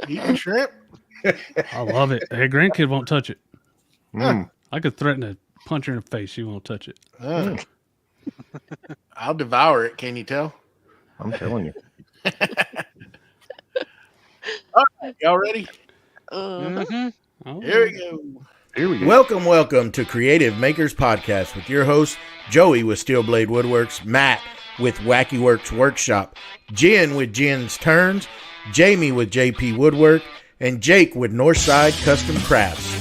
Eating shrimp? I love it. Her grandkid won't touch it. Huh. I could threaten to punch her in the face. She won't touch it. I'll devour it. Can you tell? I'm telling you. All right, y'all ready? Mm-hmm. Oh. Here we go. Here we go. Welcome to Creative Makers Podcast with your hosts, Joey with Steel Blade Woodworks, Matt with Wacky Works Workshop, Jen with Jen's Turns, Jamie with JP Woodwork, and Jake with Northside Custom Crafts.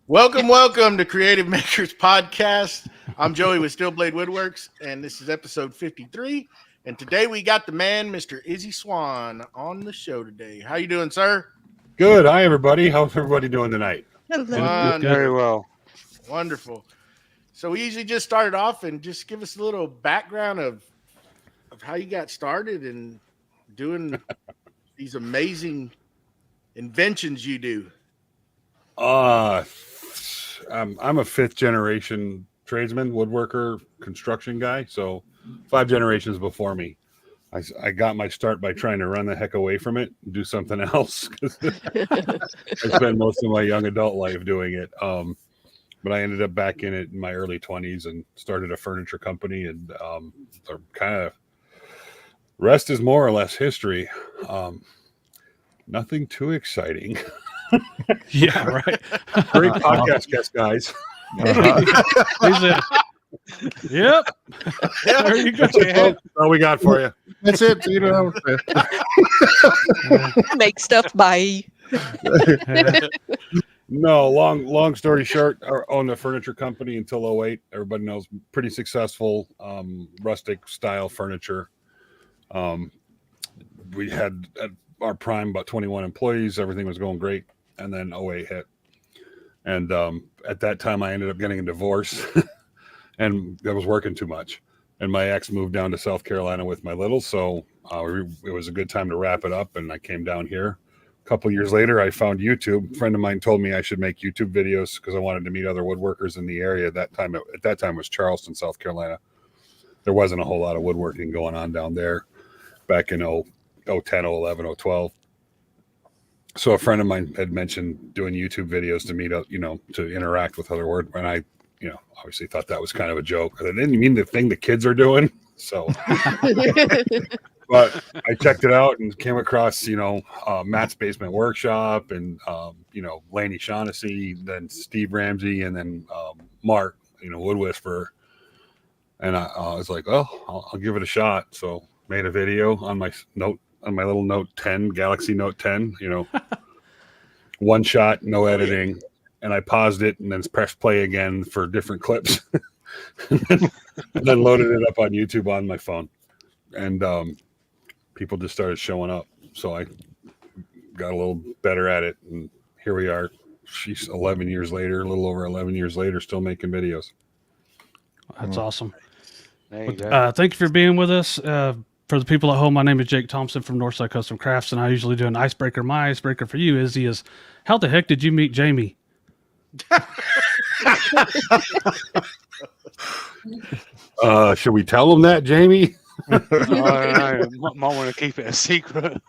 Welcome to Creative Makers Podcast. I'm Joey with Steel Blade Woodworks, and this is episode 53. And today we got the man, Mr. Izzy Swan, on the show today. How you doing, sir? Good. Hi, everybody. How's everybody doing tonight? Very well. Wonderful. So we usually just started off and just give us a little background of how you got started and doing these amazing inventions you do. I'm a fifth generation tradesman, woodworker, construction guy. So 5 generations before me. I got my start by trying to run the heck away from it and do something else. I spent most of my young adult life doing it. But I ended up back in it in my early 20s and started a furniture company, and kind of rest is more or less history. Nothing too exciting. Yeah, right. Great podcast guest, guys. Yep. There you go. That's all we got for you. That's it. You know. Make stuff by. No, long story short, I owned a furniture company until 08. Everybody knows, pretty successful, rustic style furniture. We had at our prime about 21 employees. Everything was going great. And then 08 hit. And at that time, I ended up getting a divorce and I was working too much. And my ex moved down to South Carolina with my little. So it was a good time to wrap it up. And I came down here. A couple years later, I found YouTube. A friend of mine told me I should make YouTube videos because I wanted to meet other woodworkers in the area. At that time it was Charleston, South Carolina. There wasn't a whole lot of woodworking going on down there back in 010, 011, 012. So a friend of mine had mentioned doing YouTube videos to meet up, to interact with other woodworkers. And I, obviously thought that was kind of a joke. I didn't mean the thing the kids are doing. So, but I checked it out and came across, Matt's Basement Workshop and, Laney Shaughnessy, then Steve Ramsey, and then Mark, Wood Whisperer. And I was like, well, I'll give it a shot. So made a video on my little Note 10, Galaxy Note 10, one shot, no editing. And I paused it and then pressed play again for different clips. and then loaded it up on YouTube on my phone. And people just started showing up. So I got a little better at it. And here we are. She's 11 years later, a little over 11 years later, still making videos. That's awesome. Thank Thank you for being with us. For the people at home, my name is Jake Thompson from Northside Custom Crafts, and I usually do an icebreaker. My icebreaker for you, Izzy, is how the heck did you meet Jamie? Should we tell them that, Jamie? I don't know. Might want to keep it a secret.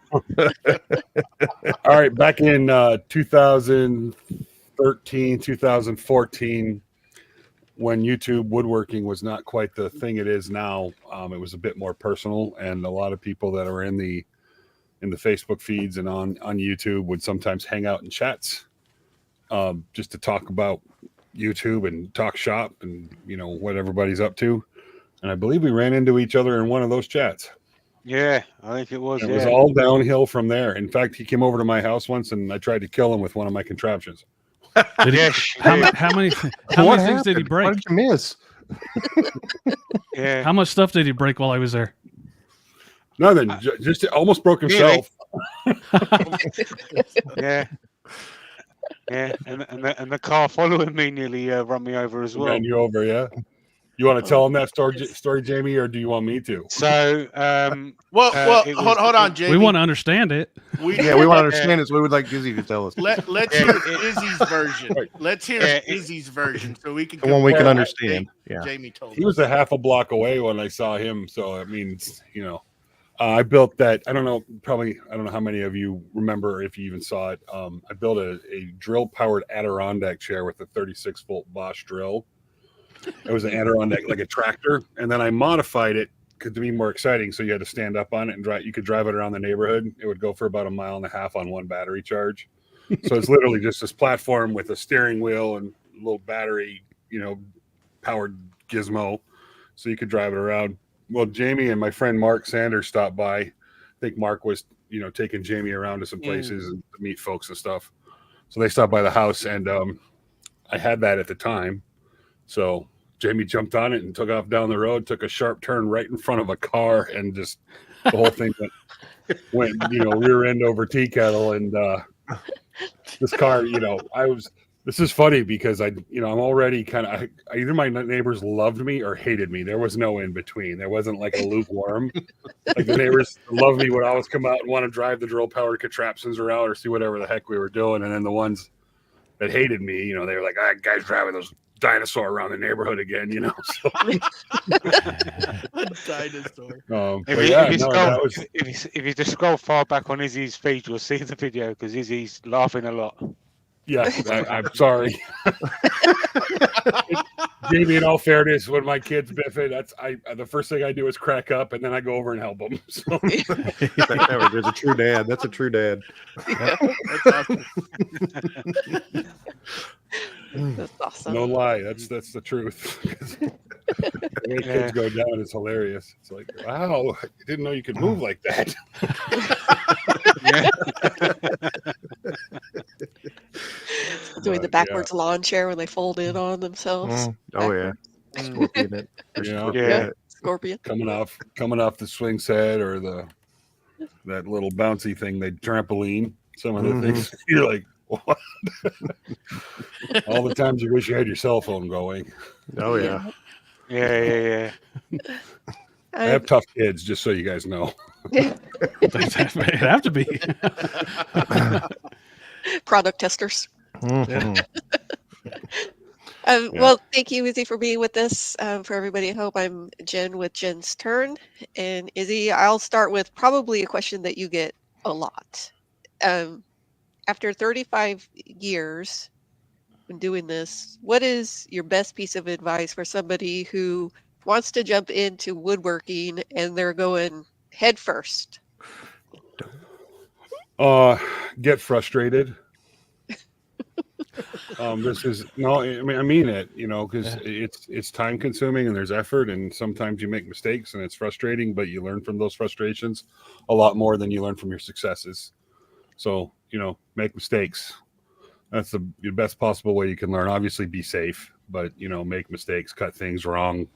All right. Back in 2013, 2014, when YouTube woodworking was not quite the thing it is now, it was a bit more personal, and a lot of people that are in the Facebook feeds and on YouTube would sometimes hang out in chats, just to talk about YouTube and talk shop and what everybody's up to. And I believe we ran into each other in one of those chats. Yeah, I think it was. It was all downhill from there. In fact, he came over to my house once, and I tried to kill him with one of my contraptions. How many things did he break? What did you miss? Yeah. How much stuff did he break while I was there? Nothing. Just almost broke himself. Yeah. Yeah, and the car following me nearly run me over as well. Ran you over, yeah. You want to tell them that story, Jamie, or do you want me to? So, Well, it hold was- on, Jamie. We want to understand it. We Yeah, we want to understand it, so we would like Izzy to tell us. let's Yeah, hear Izzy's version. Let's hear Yeah, Izzy's version so we can The one we can compare what understand. Yeah. Jamie told He us. was a half a block away when I saw him, so it means I built that. I don't know how many of you remember if you even saw it. I built a drill powered Adirondack chair with a 36-volt Bosch drill. It was an Adirondack, like a tractor, and then I modified it to be more exciting. So you had to stand up on it and drive. You could drive it around the neighborhood. It would go for about 1.5 miles on one battery charge. So it's literally just this platform with a steering wheel and a little battery, powered gizmo, so you could drive it around. Well, Jamie and my friend Mark Sanders stopped by. I think Mark was, taking Jamie around to some places and to meet folks and stuff. So they stopped by the house, and I had that at the time. So Jamie jumped on it and took off down the road, took a sharp turn right in front of a car, and just the whole thing went rear end over tea kettle. And this car, this is funny because I'm already kind of, either my neighbors loved me or hated me. There was no in between. There wasn't like a lukewarm. Like the neighbors loved me when I was come out and want to drive the drill powered contraptions around or see whatever the heck we were doing. And then the ones that hated me, they were like, "Ah, guy's driving those dinosaur around the neighborhood again," So, A dinosaur. If you just scroll far back on Izzy's feed, you'll see the video because Izzy's laughing a lot. Yeah, I'm sorry. Jamie, in all fairness, when my kids biff it, the first thing I do is crack up, and then I go over and help them. So. There's a true dad. That's a true dad. That's awesome. That's awesome. No lie, that's the truth. The way kids go down is hilarious. It's like, wow, I didn't know you could move like that. Doing the backwards lawn chair when they fold in on themselves. Oh yeah. Scorpion it. Yeah. Scorpion. Coming off the swing set or that little bouncy thing, they trampoline. Some of the things you're like, what? All the times you wish you had your cell phone going. Oh yeah. Yeah. I have tough kids, just so you guys know. They have to be. Product testers. Mhm. Well, thank you, Izzy, for being with us. For everybody at home, I'm Jen with Jen's Turn. And Izzy, I'll start with probably a question that you get a lot. After 35 years in doing this, what is your best piece of advice for somebody who wants to jump into woodworking and they're going head first? Get frustrated. I mean it, because it's time consuming and there's effort, and sometimes you make mistakes and it's frustrating, but you learn from those frustrations a lot more than you learn from your successes. So, make mistakes. That's the best possible way you can learn. Obviously be safe, but make mistakes, cut things wrong,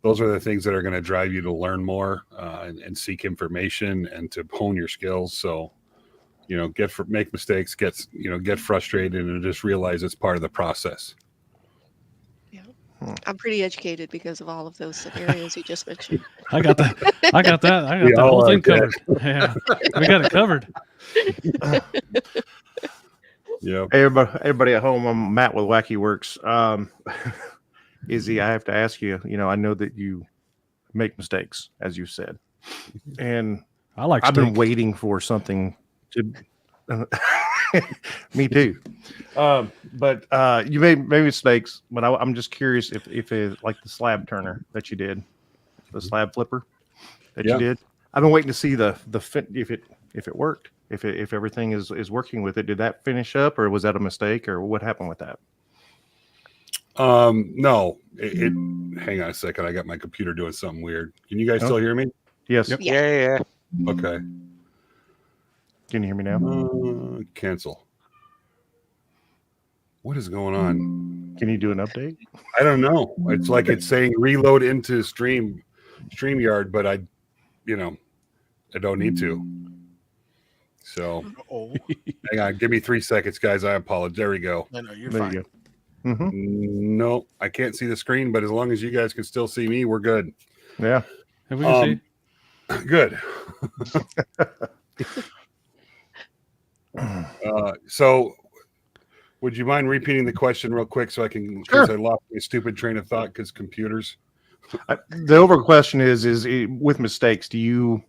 those are the things that are going to drive you to learn more and seek information and to hone your skills. So, make mistakes, get frustrated, and just realize it's part of the process. Yeah. I'm pretty educated because of all of those scenarios you just mentioned. I got that. I got the whole thing covered. Yeah, we got it covered. Yeah. Hey, everybody at home, I'm Matt with Wackerle-Wackey. Izzy, I have to ask you, I know that you make mistakes, as you said. And I've been waiting for something to me too. But you made mistakes, but I'm just curious if it's like the slab turner that you did, the slab flipper that you did. I've been waiting to see the fit, if it worked, if everything is working with it. Did that finish up, or was that a mistake, or what happened with that? No, hang on a second. I got my computer doing something weird. Can you guys still hear me? Yes. Yep. Yeah. Okay. Can you hear me now? Cancel. What is going on? Can you do an update? I don't know. It's like it's saying reload into StreamYard, but I don't need to. So hang on, give me 3 seconds, guys. I apologize. There we go. No, you're There fine. you No, I can't see the screen, but as long as you guys can still see me, we're good. Yeah. And we can see. Good. So would you mind repeating the question real quick so I can, because I lost my stupid train of thought because computers. The overall question is with mistakes, do you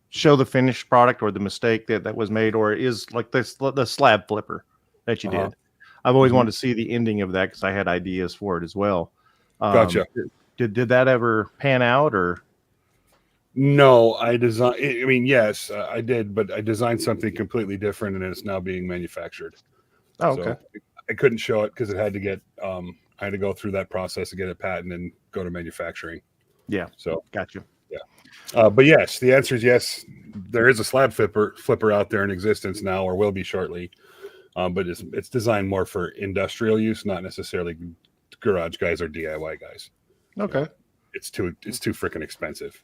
show the finished product or the mistake that was made, or is like the slab flipper that you did? I've always wanted to see the ending of that because I had ideas for it as well. Gotcha. Did that ever pan out, or? No, I designed. I mean, yes, I did, but I designed something completely different, and it's now being manufactured. Oh, okay. So I couldn't show it because it had to get. I had to go through that process to get a patent and go to manufacturing. Yeah. So Gotcha. Yeah. But yes, the answer is yes. There is a slab flipper out there in existence now, or will be shortly. But it's designed more for industrial use, not necessarily garage guys or DIY guys. Okay. It's too freaking expensive.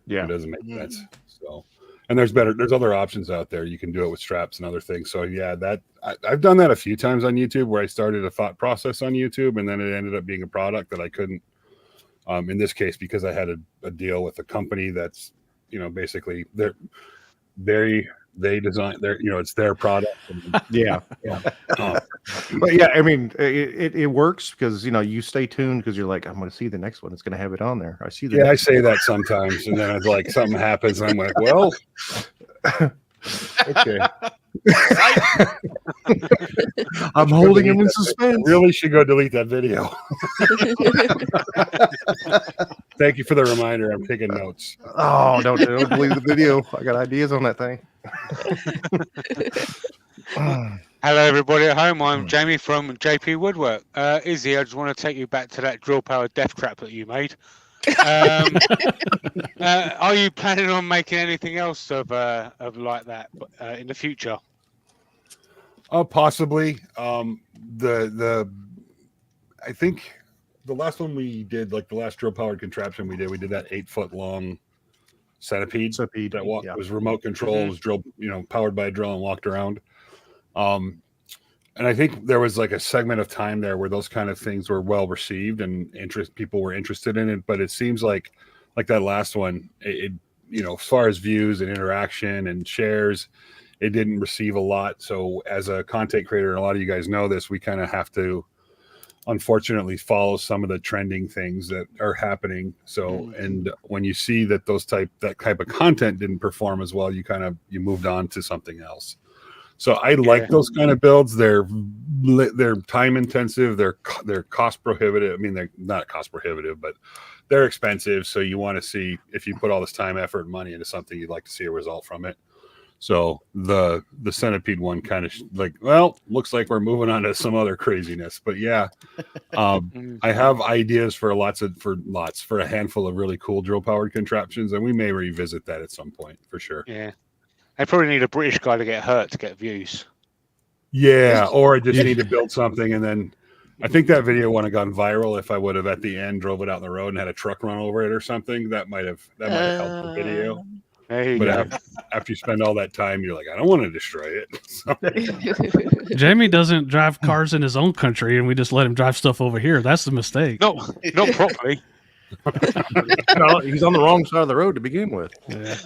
Yeah. It doesn't make sense. So, and there's other options out there. You can do it with straps and other things. So yeah, I've done that a few times on YouTube, where I started a thought process on YouTube and then it ended up being a product that I couldn't, in this case, because I had a deal with a company that's, basically they design their, it's their product. Yeah. But yeah, I mean, it works because, you stay tuned because you're like, I'm going to see the next one. It's going to have it on there. I see that. Yeah, I say that sometimes. And then it's like something happens. And I'm like, well, okay. I'm holding him in suspense. I really should go delete that video. Thank you for the reminder. I'm taking notes. Oh, don't delete the video. I got ideas on that thing. Hello, everybody at home. I'm Jamie from JP Woodwork. Izzy, I just want to take you back to that drill-powered death trap that you made. Are you planning on making anything else of like that in the future? Possibly. I think the last one we did, like the last drill-powered contraption we did that 8-foot long centipede that was remote control, was drilled, powered by a drill and walked around. And I think there was like a segment of time there where those kind of things were well received and people were interested in it. But it seems like that last one, it as far as views and interaction and shares, it didn't receive a lot. So as a content creator, and a lot of you guys know this, we kind of have to, unfortunately, follow some of the trending things that are happening. So, and when you see that that type of content didn't perform as well, you moved on to something else. So I like those kind of builds. They're time intensive. They're cost prohibitive. I mean, they're not cost prohibitive, but they're expensive. So you want to see, if you put all this time, effort, and money into something, you'd like to see a result from it. So the centipede one kind of looks like we're moving on to some other craziness. But yeah, I have ideas for a handful of really cool drill powered contraptions, and we may revisit that at some point for sure. Yeah. I probably need a British guy to get hurt to get views. Yeah, or I just need to build something, and then I think that video would have gone viral if I would have at the end drove it out on the road and had a truck run over it or something. That might have helped the video. But after you spend all that time, you're like, I don't want to destroy it. Jamie doesn't drive cars in his own country, and we just let him drive stuff over here. That's the mistake. No, not properly. No, he's on the wrong side of the road to begin with. Yeah.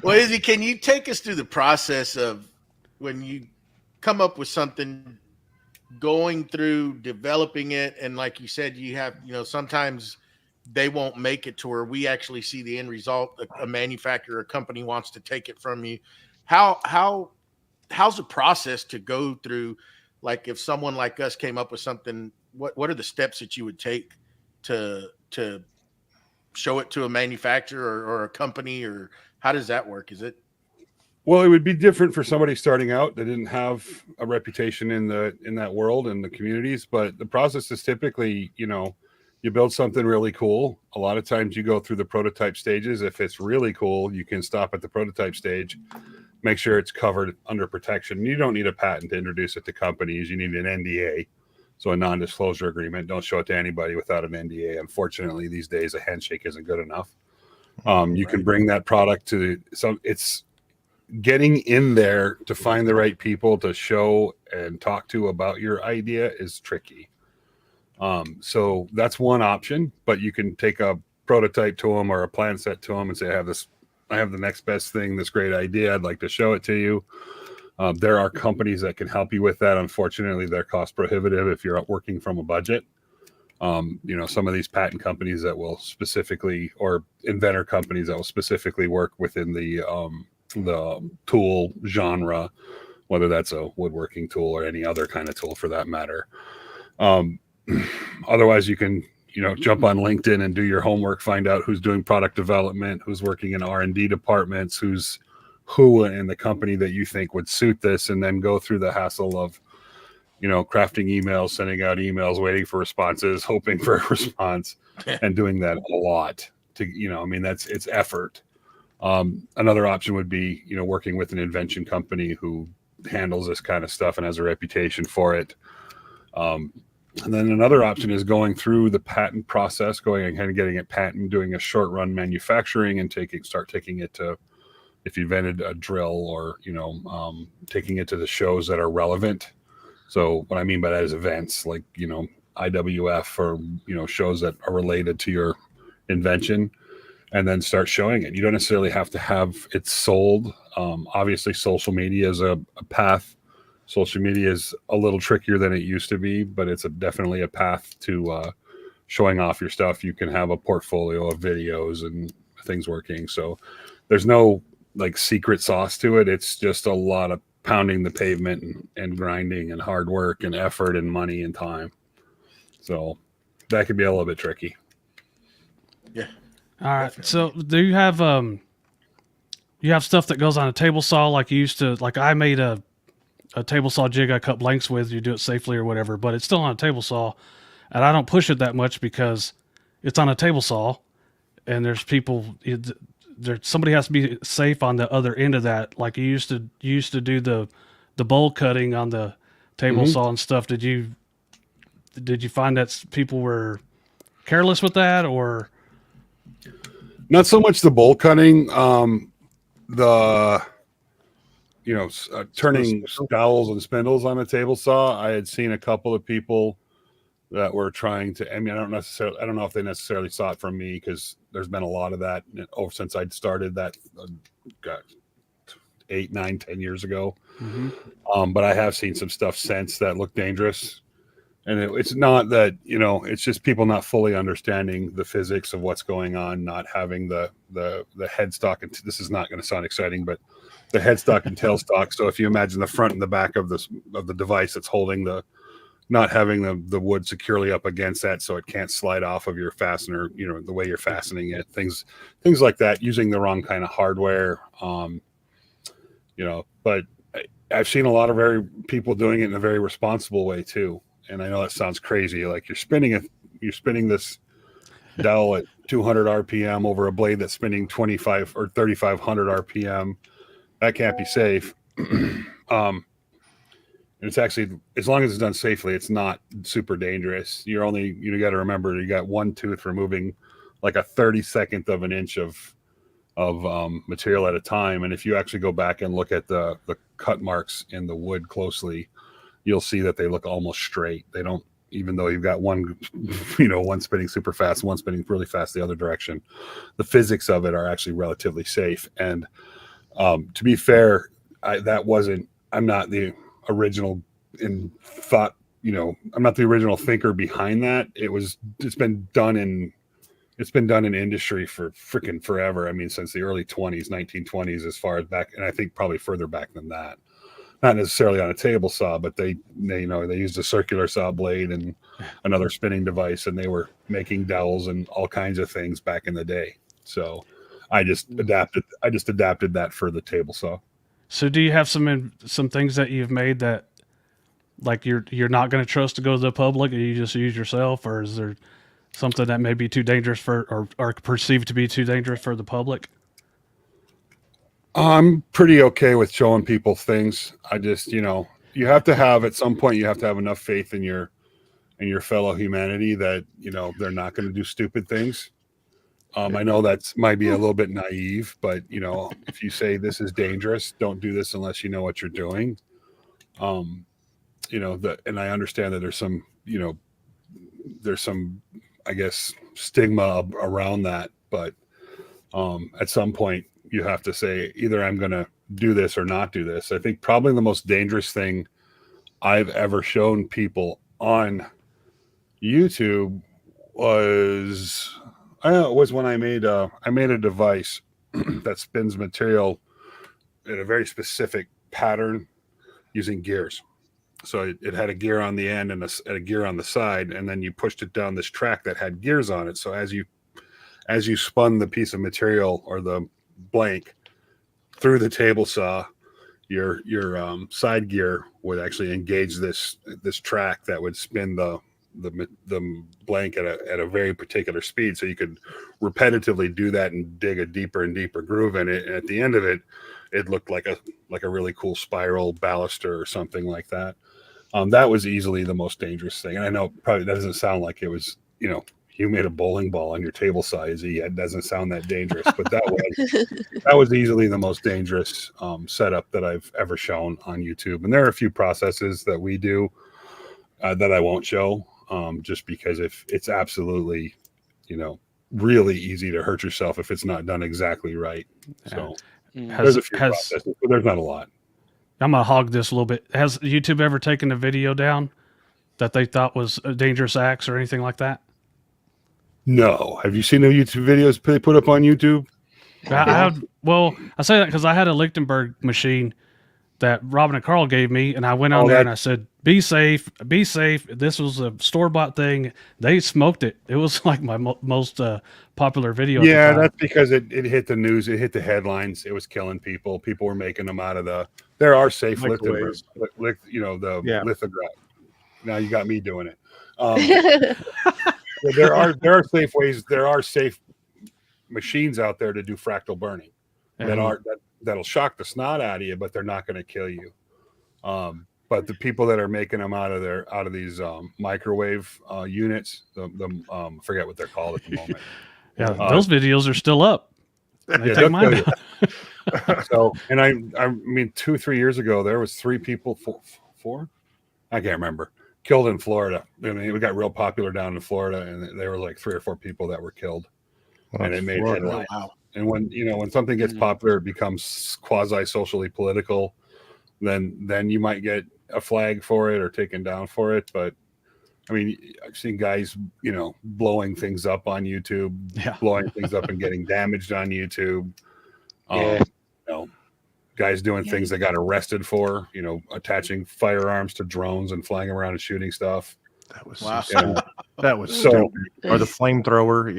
Well, Izzy, can you take us through the process of when you come up with something, going through developing it, and like you said, you have, sometimes they won't make it to where we actually see the end result. A manufacturer, a company wants to take it from you. How's the process to go through? Like if someone like us came up with something, what are the steps that you would take to show it to a manufacturer or a company, or how does that work? Is it? Well, it would be different for somebody starting out that didn't have a reputation in that world and the communities. But the process is typically, you build something really cool. A lot of times you go through the prototype stages. If it's really cool, you can stop at the prototype stage, make sure it's covered under protection. You don't need a patent to introduce it to companies. You need an NDA, so a non-disclosure agreement. Don't show it to anybody without an NDA. Unfortunately, these days a handshake isn't good enough. You can bring that product to some. getting in there to find the right people to show and talk to about your idea is tricky. So that's one option, but you can take a prototype to them or a plan set to them and say, I have the next best thing, this great idea. I'd like to show it to you. There are companies that can help you with that. Unfortunately, they're cost prohibitive if you're working from a budget. Some of these patent companies that will specifically, or inventor companies that will specifically work within the tool genre, whether that's a woodworking tool or any other kind of tool for that matter. Otherwise, you can, jump on LinkedIn and do your homework, find out who's doing product development, who's working in R&D departments, who in the company that you think would suit this, and then go through the hassle of, crafting emails, sending out emails, waiting for responses, hoping for a response, and doing that a lot it's effort. Another option would be, working with an invention company who handles this kind of stuff and has a reputation for it. And then another option is going through the patent process, going and kind of getting it patent, doing a short run manufacturing and start taking it to, if you invented a drill or, taking it to the shows that are relevant. So what I mean by that is events like, IWF or, shows that are related to your invention, and then start showing it. You don't necessarily have to have it sold. Obviously social media is a path. Social media is a little trickier than it used to be, but it's definitely a path to showing off your stuff. You can have a portfolio of videos and things working. So there's no secret sauce to it. It's just a lot of pounding the pavement and grinding and hard work and effort and money and time. So that could be a little bit tricky. Yeah. All right. So do you have stuff that goes on a table saw like you used to? Like I made a table saw jig I cut blanks with. You do it safely or whatever, but it's still on a table saw, and I don't push it that much because it's on a table saw, and there's people. Somebody has to be safe on the other end of that. Like you used to do the bowl cutting on the table saw and stuff. Did you find that people were careless with that, or? Not so much the bowl cutting, turning dowels and spindles on a table saw. I had seen a couple of people that were trying to, I don't know if they necessarily saw it from me, because there's been a lot of that since I'd started that 8, 9, 10 years ago. But I have seen some stuff since that looked dangerous. And it's not that, it's just people not fully understanding the physics of what's going on, not having the headstock. And this is not going to sound exciting, but the headstock and tailstock. So if you imagine the front and the back of the device that's holding not having the wood securely up against that, so it can't slide off of your fastener, the way you're fastening it, things like that, using the wrong kind of hardware. But I've seen a lot of people doing it in a very responsible way too. And I know that sounds crazy. Like you're spinning this dowel at 200 RPM over a blade that's spinning 25 or 3,500 RPM. That can't be safe. And it's actually, as long as it's done safely, it's not super dangerous. You got to remember, you got one tooth removing like a 32nd of an inch of material at a time. And if you actually go back and look at the cut marks in the wood closely, you'll see that they look almost straight. They don't, even though you've got one spinning super fast, one spinning really fast the other direction, the physics of it are actually relatively safe. And to be fair, I'm not the original I'm not the original thinker behind that. It's been done in industry for freaking forever. I mean, since the early 1920s, as far as back, and I think probably further back than that. Not necessarily on a table saw, but they used a circular saw blade and another spinning device, and they were making dowels and all kinds of things back in the day. So I just adapted that for the table saw. So do you have some things that you've made that like you're not going to trust to go to the public, and you just use yourself, or is there something that may be too dangerous or perceived to be too dangerous for the public? I'm pretty okay with showing people things. I just, you have to have, at some point, you have to have enough faith in your fellow humanity that, they're not going to do stupid things. I know that's might be a little bit naive, but you know, if you say this is dangerous, don't do this unless you know what you're doing. You know, and I understand that there's some, you know, I guess, stigma around that, but at some point you have to say either I'm going to do this or not do this. I think probably the most dangerous thing I've ever shown people on YouTube was when I made a device that spins material in a very specific pattern using gears. So it had a gear on the end and a gear on the side, and then you pushed it down this track that had gears on it. So as you spun the piece of material or the blank through the table saw, your side gear would actually engage this track that would spin the blank at a very particular speed. So you could repetitively do that and dig a deeper and deeper groove in it. And at the end of it, it looked like a really cool spiral baluster or something like that. That was easily the most dangerous thing. And I know probably that doesn't sound like it was, you know, you made a bowling ball on your table saw. It doesn't sound that dangerous, but that was easily the most dangerous setup that I've ever shown on YouTube. And there are a few processes that we do that I won't show, just because if it's absolutely, you know, really easy to hurt yourself if it's not done exactly right. So there's a few processes, but there's not a lot. I'm gonna hog this a little bit. Has YouTube ever taken a video down that they thought was a dangerous acts or anything like that? No. Have you seen the YouTube videos they put up on YouTube? I say that because I had a Lichtenberg machine that Robin and Carl gave me, and I went on there and I said, be safe. This was a store-bought thing. They smoked it. It was like my most popular video. Yeah, that's because it hit the news. It hit the headlines. It was killing people. People were making them out of there are safe Lichtenbergs, you know, the lithograph. Now you got me doing it. There are safe ways. There are safe machines out there to do fractal burning that'll shock the snot out of you, but they're not going to kill you. But the people that are making them out of these microwave units, I forget what they're called at the moment. Those videos are still up. They take mine down. So, and I mean, 2-3 years ago, there was 3 people, 4, I can't remember, killed in Florida. I mean, it got real popular down in Florida, and there were like 3 or 4 people that were killed, and it made headlines. Wow. And when something gets popular, it becomes quasi socially political. Then you might get a flag for it or taken down for it. But I mean, I've seen guys, you know, blowing things up on YouTube, blowing things up and getting damaged on YouTube. You know, guys doing things they got arrested for, you know, attaching firearms to drones and flying around and shooting stuff. That was that was so stupid. Or the flamethrower.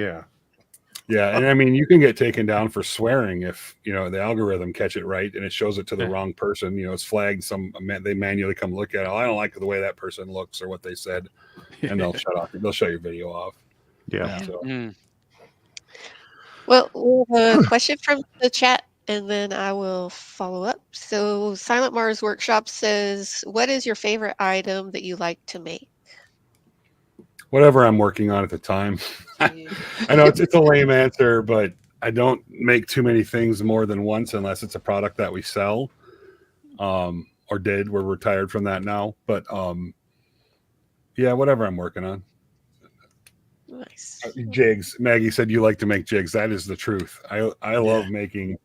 Yeah, and I mean, you can get taken down for swearing if, you know, the algorithm catch it right and it shows it to the wrong person. You know, it's flagged. They manually come look at it. Oh, I don't like the way that person looks or what they said, and they'll shut your video off. So. Well, we have a question from the chat, and then I will follow up. So, Silent Mars Workshop says, "What is your favorite item that you like to make?" Whatever I'm working on at the time. I know it's a lame answer, but I don't make too many things more than once unless it's a product that we sell, or did. We're retired from that now, but whatever I'm working on. Nice. Jigs. Maggie said you like to make jigs. That is the truth. I love making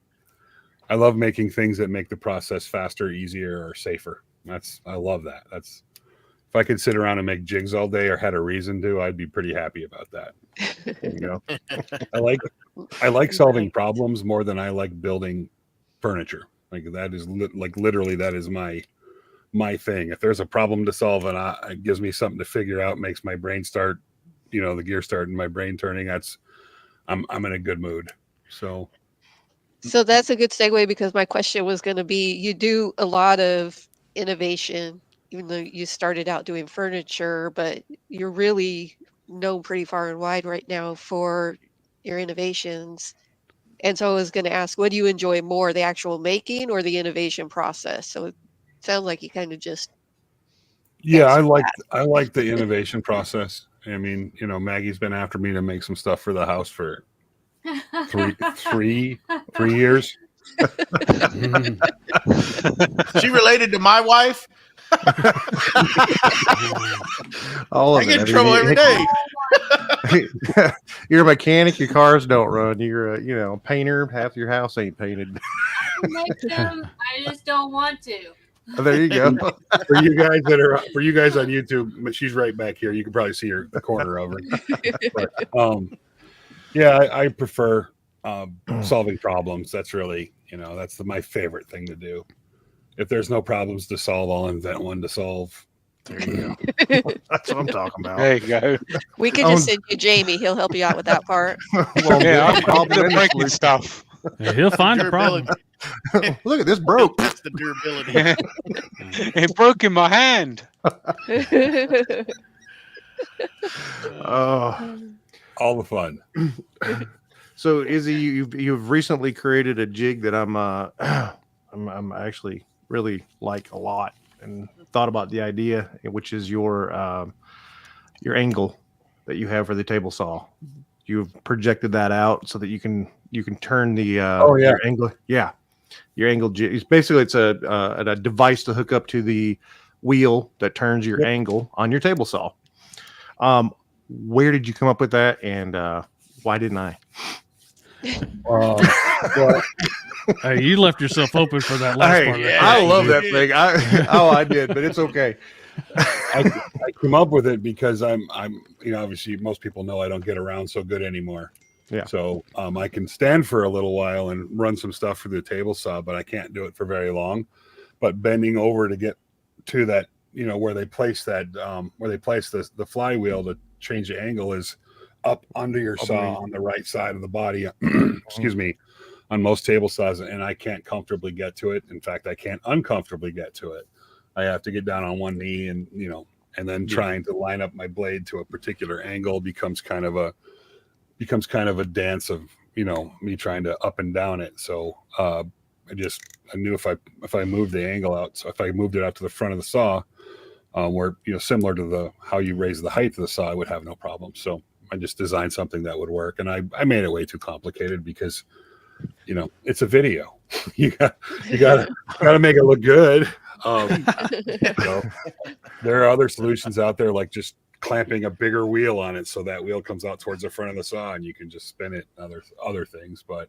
things that make the process faster, easier, or safer. I love that. If I could sit around and make jigs all day or had a reason to, I'd be pretty happy about that. You know, I like solving problems more than I like building furniture. Like that is literally that is my thing. If there's a problem to solve and it gives me something to figure out, makes my brain start, you know, the gear start and my brain turning. I'm in a good mood. So that's a good segue, because my question was going to be, you do a lot of innovation. Even though you started out doing furniture, but you're really known pretty far and wide right now for your innovations. And so I was going to ask, what do you enjoy more, the actual making or the innovation process? So it sounds like you kind of just... I like the innovation process. I mean, you know, Maggie's been after me to make some stuff for the house for Three years. She related to my wife. All I of get in it. trouble every day. You're a mechanic. Your cars don't run. You're a painter. Half your house ain't painted. I make them. I just don't want to. There you go. For you guys on YouTube, she's right back here. You can probably see her, the corner of her. But, yeah, I prefer solving problems. That's really, that's my favorite thing to do. If there's no problems to solve, I'll invent one to solve. There you go. That's what I'm talking about. There you go. We could just send you Jamie. He'll help you out with that part. Well, Yeah, the I'm problem the is- breaking stuff. Yeah, he'll find the problem. Look at this broke. That's the durability. It broke in my hand. All the fun. So Izzy, you've recently created a jig that I'm actually really like a lot, and thought about the idea, which is your angle that you have for the table saw. You've projected that out so that you can turn the your angle. Yeah, your angle jig. It's a device to hook up to the wheel that turns your angle on your table saw. Where did you come up with that, and why didn't I? Well, Hey, you left yourself open for that last Hey, part. Of that I question, love dude. that thing. I did, but it's okay. I came up with it because I'm obviously most people know I don't get around so good anymore. Yeah. So I can stand for a little while and run some stuff through the table saw, but I can't do it for very long. But bending over to get to that, where they place that, where they place the flywheel to change the angle is up under your saw on the right side of the body. Excuse me. On most table saws, and I can't comfortably get to it. In fact, I can't uncomfortably get to it. I have to get down on one knee, and and then trying to line up my blade to a particular angle becomes kind of a dance of me trying to up and down it. So I knew if I moved the angle out, so if I moved it out to the front of the saw, where similar to how you raise the height of the saw, I would have no problem. So I just designed something that would work, and I made it way too complicated because it's a video. you gotta make it look good. There are other solutions out there, like just clamping a bigger wheel on it so that wheel comes out towards the front of the saw and you can just spin it and other things. But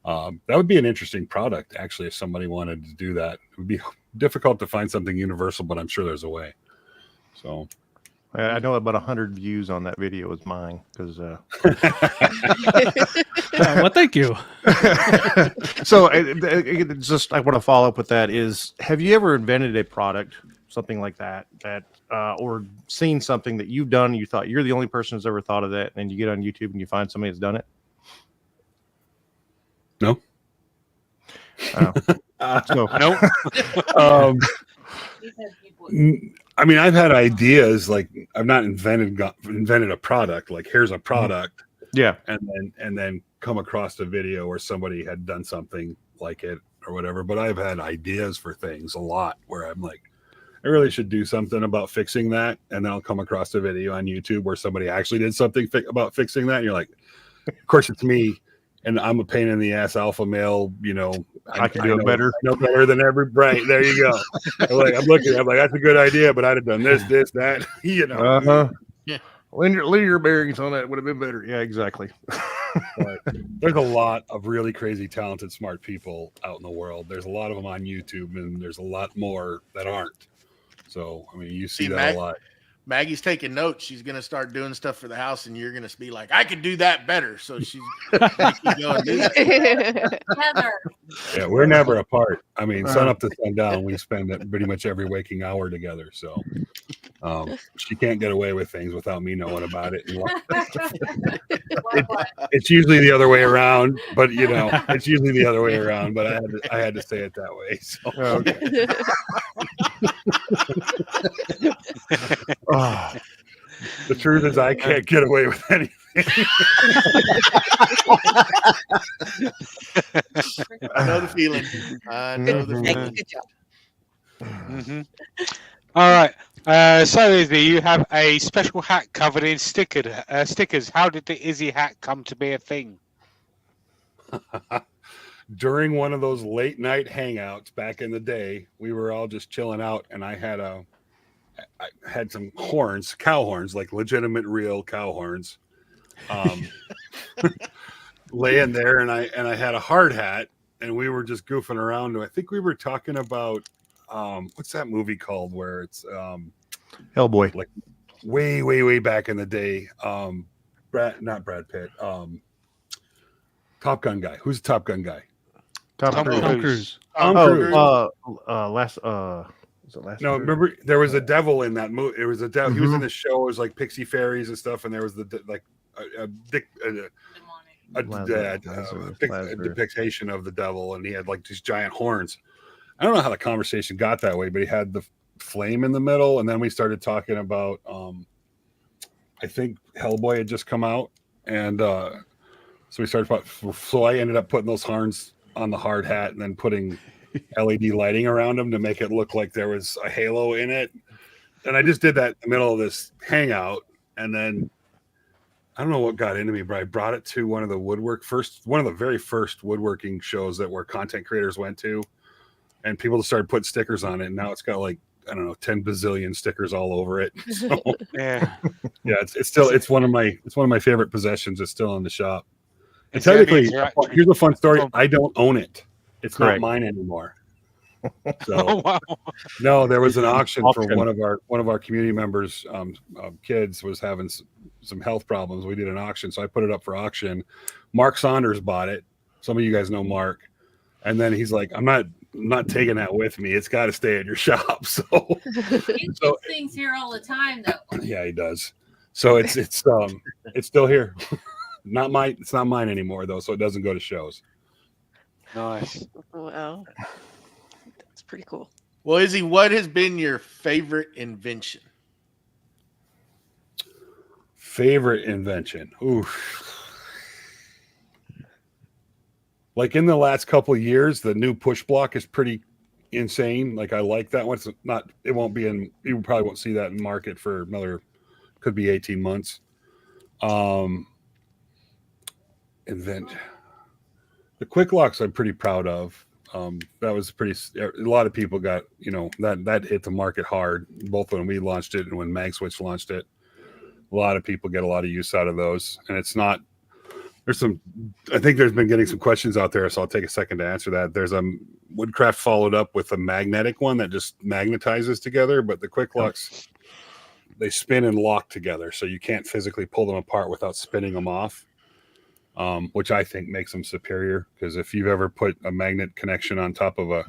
that would be an interesting product, actually, if somebody wanted to do that. It would be difficult to find something universal, but I'm sure there's a way. So I know about 100 views on that video is mine because. Well, thank you. So it's just I want to follow up with that. Have you ever invented a product, something like that, or seen something that you've done and you thought you're the only person who's ever thought of that, and then you get on YouTube and you find somebody that's done it? No. No. I mean, I've had ideas, like I've not invented a product. Like, here's a product, Yeah. and then come across a video where somebody had done something like it or whatever. But I've had ideas for things a lot where I'm like, I really should do something about fixing that, and then I'll come across a video on YouTube where somebody actually did something about fixing that, and you're like, of course it's me, and I'm a pain in the ass alpha male, I can do it better. I know better than right. There you go. I'm looking. I'm like, that's a good idea, but I'd have done this, that. Yeah. Linear bearings on that would have been better. Yeah, exactly. But there's a lot of really crazy, talented, smart people out in the world. There's a lot of them on YouTube, and there's a lot more that aren't. So, I mean, you see that a lot. Maggie's taking notes. She's going to start doing stuff for the house, and you're going to be like, I could do that better. So she's going to do that. Heather. Yeah, we're never apart. I mean, sun up to sundown, we spend pretty much every waking hour together. So she can't get away with things without me knowing about it. It's usually the other way around, but it's usually the other way around. But I had to say it that way. So. Okay. The truth is, I can't get away with anything. I know the feeling. I know the feeling. Good job. Mm-hmm. All right. So, Izzy, you have a special hat covered in stickers. How did the Izzy hat come to be a thing? during one of those late night hangouts back in the day, we were all just chilling out, and I had some horns, cow horns, like legitimate real cow horns, laying there, and I had a hard hat, and we were just goofing around. I think we were talking about what's that movie called where it's Hellboy. like way back in the day. Not Brad Pitt. Top Gun guy. Who's the Top Gun guy? Tom Cruise. Tom Cruise. Tom Oh, Cruise. last. Was it last? No, year? remember there was a devil in that movie. It was a devil. He was in Mhm. the show. It was like Pixie Fairies and stuff, and there was a depiction of the devil, and he had like these giant horns. I don't know how the conversation got that way, but he had the flame in the middle, and then we started talking about I think Hellboy had just come out, and so we started. So I ended up putting those horns on the hard hat, and then putting LED lighting around them to make it look like there was a halo in it. And I just did that in the middle of this hangout, and then I don't know what got into me, but I brought it to one of the very first woodworking shows that where content creators went to, and people started putting stickers on it, and now it's got like, I don't know, 10 bazillion stickers all over it. So Yeah. yeah, it's one of my favorite possessions. It's still in the shop. And Is there any technically, interaction here's a fun story. from- I don't own it. It's Correct. not mine anymore. Oh, So wow. no, there was an auction for Auction. one of our community members' kids was having some health problems. We did an auction, so I put it up for auction. Mark Saunders bought it. Some of you guys know Mark, and then he's like, "I'm not taking that with me. It's got to stay at your shop." So He So- keeps things here all the time, though. yeah, he does. So it's still here. Not mine. It's not mine anymore though, so it doesn't go to shows. Nice. Wow. That's pretty cool. Well, Izzy, what has been your favorite invention? Favorite invention. Ooh. Like in the last couple of years, the new push block is pretty insane. Like I like that one. You probably won't see that in market for another, could be 18 months. Invent the quick locks I'm pretty proud of. That was a lot of people got, that hit the market hard, both when we launched it and when MagSwitch launched it. A lot of people get a lot of use out of those, and I think there's been getting some questions out there, so I'll take a second to answer that. There's a Woodcraft followed up with a magnetic one that just magnetizes together, but the quick locks, they spin and lock together, so you can't physically pull them apart without spinning them off, which I think makes them superior, because if you've ever put a magnet connection on top of a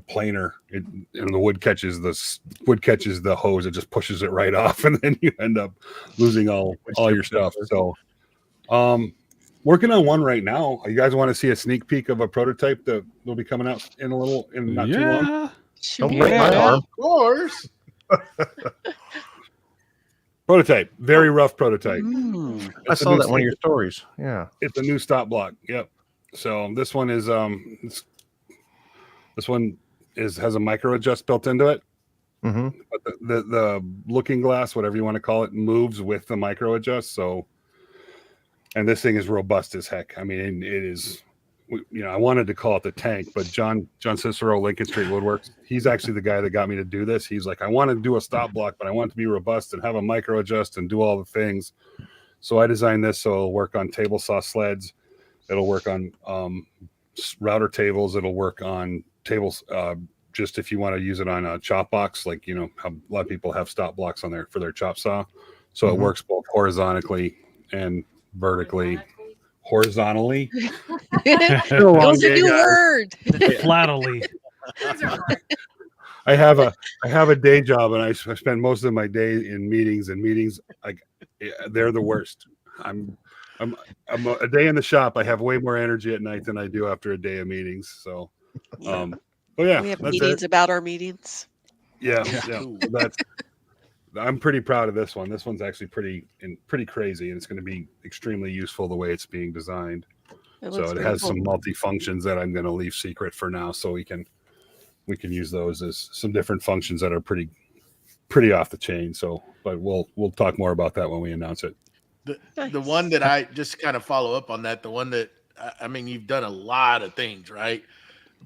planer, and the wood catches the hose, it just pushes it right off, and then you end up losing all your stuff. So working on one right now. You guys want to see a sneak peek of a prototype that will be coming out in not too long? Yeah. Don't break my Yeah. arm. Of course. Prototype, very rough prototype. Mm. I It's a saw new that in one of sneak- your stories. Yeah. It's a new stop block. Yep. So this one is has a micro adjust built into it. Mm-hmm. But the looking glass, whatever you want to call it, moves with the micro adjust. So, and this thing is robust as heck. I mean, it is. I wanted to call it the tank, but John Cicero, Lincoln Street Woodworks, he's actually the guy that got me to do this. He's like, I want to do a stop block, but I want it to be robust and have a micro adjust and do all the things. So I designed this so it'll work on table saw sleds. It'll work on router tables. It'll work on tables. Just if you want to use it on a chop box, like how a lot of people have stop blocks on there for their chop saw. So it works both horizontally and vertically. Horizontally. It was a new word. Flatly. Those are hard. I have a day job, and I spend most of my day in meetings. And meetings, they're the worst. I'm a day in the shop. I have way more energy at night than I do after a day of meetings. So, but yeah, We have that's meetings it. about our meetings. Yeah. I'm pretty proud of this one. This one's actually pretty crazy, and it's going to be extremely useful the way it's being designed. It So looks it pretty has cool. some multi functions that I'm going to leave secret for now, so we can use those as some different functions that are pretty off the chain. So, but we'll talk more about that when we announce it. The Nice. one that I just kind of follow up on that, the one that I mean, you've done a lot of things, right?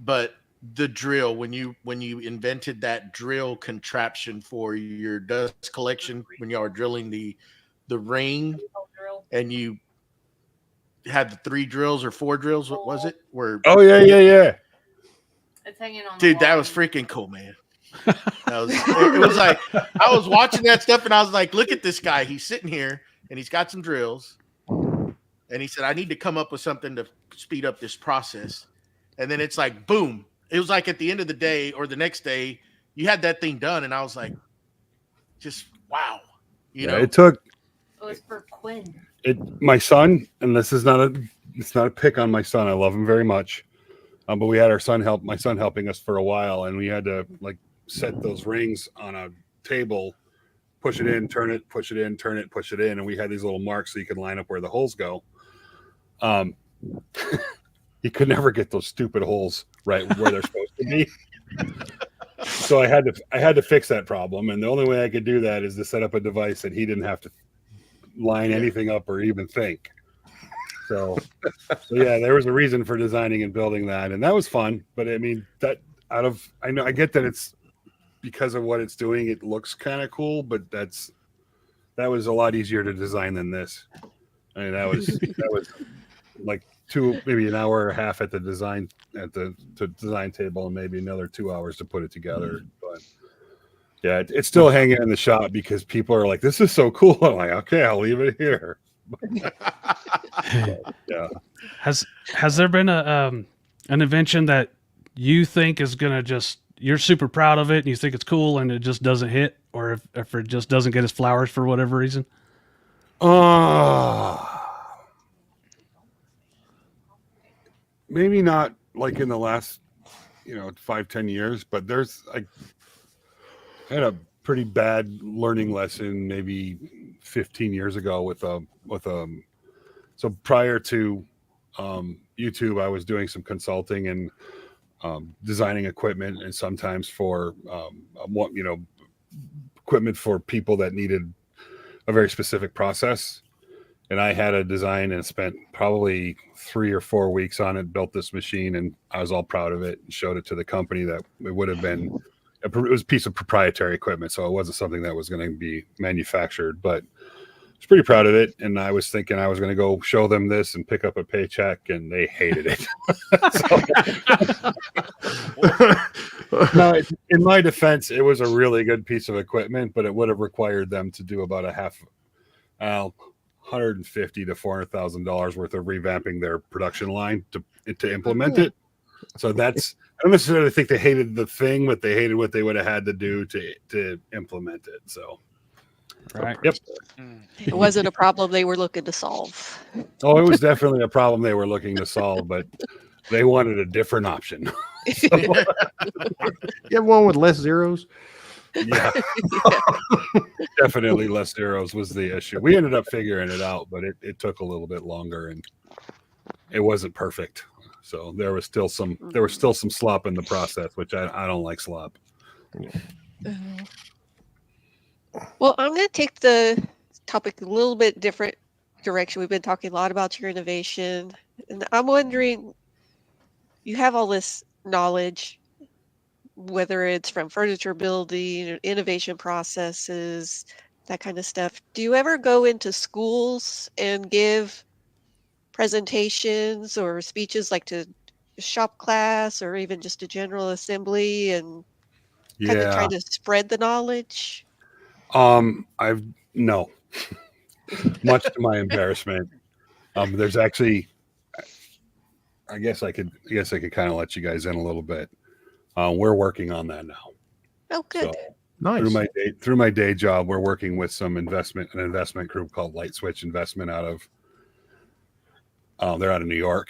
But the drill, when you invented that drill contraption for your dust collection, when y'all were drilling the ring, and you had the 3 drills or 4 drills, what was it? Oh yeah. It's hanging on. Dude, that was freaking cool, man. It was like I was watching that stuff and I was like, look at this guy. He's sitting here and he's got some drills. And he said, I need to come up with something to speed up this process. And then it's like, boom. It was like at the end of the day or the next day, you had that thing done. And I was like, just wow. You know, it took It was for Quinn. my son, and this is not a pick on my son. I love him very much. But we had my son helping us for a while, and we had to like set those rings on a table, push it in, turn it, push it in, turn it, push it in, and we had these little marks so you could line up where the holes go. He could never get those stupid holes right where they're supposed to be. So I had to fix that problem, and the only way I could do that is to set up a device that he didn't have to line anything up or even think. So yeah, there was a reason for designing and building that, and that was fun. But I mean, I get that it's because of what it's doing, it looks kind of cool, but that was a lot easier to design than this. I mean, that was like maybe an hour and a half at the design table, and maybe another 2 hours to put it together. But yeah, it's still hanging in the shop because people are like, "This is so cool." I'm like, "Okay, I'll leave it here." Yeah. Has there been an invention that you think is gonna you're super proud of it and you think it's cool and it just doesn't hit, or if it just doesn't get its flowers for whatever reason? Maybe not like in the last 5-10 years, but there's I had a pretty bad learning lesson maybe 15 years ago with so prior to YouTube, I was doing some consulting and designing equipment, and sometimes for equipment for people that needed a very specific process. And I had a design and spent probably 3 or 4 weeks on it, built this machine, and I was all proud of it and showed it to the company that it would have been, it was a piece of proprietary equipment. So it wasn't something that was going to be manufactured, but I was pretty proud of it. And I was thinking I was going to go show them this and pick up a paycheck, and they hated it. No, in my defense, it was a really good piece of equipment, but it would have required them to do about $150,000 to $400,000 worth of revamping their production line to implement it. So I don't necessarily think they hated the thing, but they hated what they would have had to do to implement it. So, right. Yep. It wasn't a problem they were looking to solve. Oh, it was definitely a problem they were looking to solve, but they wanted a different option. You have one with less zeros? Yeah. Definitely less zeros was the issue. We ended up figuring it out, but it took a little bit longer, and it wasn't perfect. So there was still some slop in the process, which I don't like slop. Well, I'm going to take the topic a little bit different direction. We've been talking a lot about your innovation, and I'm wondering, you have all this knowledge, whether it's from furniture building, innovation processes, that kind of stuff. Do you ever go into schools and give presentations or speeches, like to a shop class or even just a general assembly, and kind of try to spread the knowledge? No, much to my embarrassment. There's actually, I guess I could kind of let you guys in a little bit. We're working on that now. Oh, good. So, Nice. Through my day job, we're working with an investment group called Light Switch Investment they're out of New York.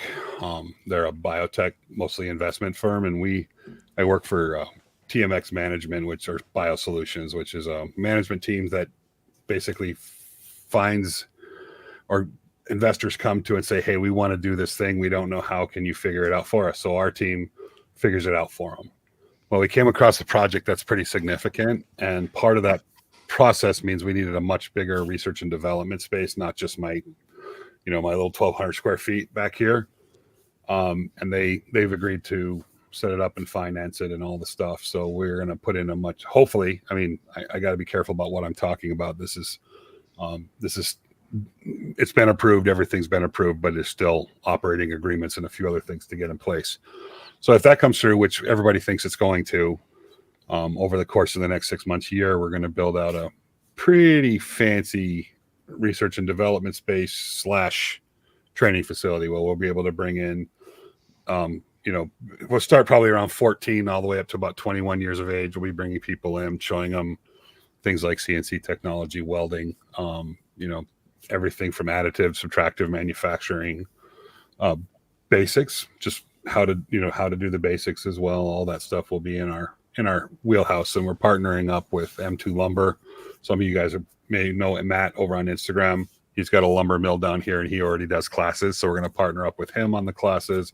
They're a biotech, mostly investment firm, and I work for TMX Management, which are BioSolutions, which is a management team that basically finds, or investors come to and say, "Hey, we want to do this thing. We don't know how. Can you figure it out for us?" So our team figures it out for them. Well, we came across a project that's pretty significant, and part of that process means we needed a much bigger research and development space, not just my little 1,200 square feet back here. and they've agreed to set it up and finance it and all the stuff. So we're going to put in hopefully, I mean, I got to be careful about what I'm talking about. This is it's been approved. Everything's been approved, but there's still operating agreements and a few other things to get in place. So if that comes through, which everybody thinks it's going to, over the course of the next 6 months, year, we're going to build out a pretty fancy research and development space / training facility where we'll be able to bring in, we'll start probably around 14 all the way up to about 21 years of age. We'll be bringing people in, showing them things like CNC technology, welding, everything from additive, subtractive manufacturing, basics, just how to do the basics as well. All that stuff will be in our wheelhouse, and we're partnering up with M2 Lumber. Some of you guys may know Matt over on Instagram. He's got a lumber mill down here, and he already does classes. So we're going to partner up with him on the classes,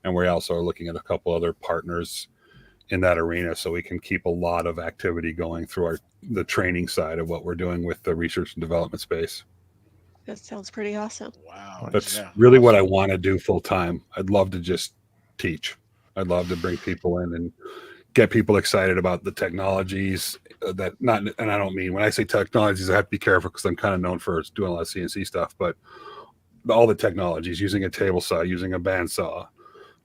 and we also are looking at a couple other partners in that arena, so we can keep a lot of activity going through the training side of what we're doing with the research and development space. That sounds pretty awesome. Wow. That's really what I want to do full time. I'd love to just teach. I'd love to bring people in and get people excited about the technologies and I don't mean, when I say technologies, I have to be careful because I'm kind of known for doing a lot of CNC stuff, but all the technologies, using a table saw, using a bandsaw,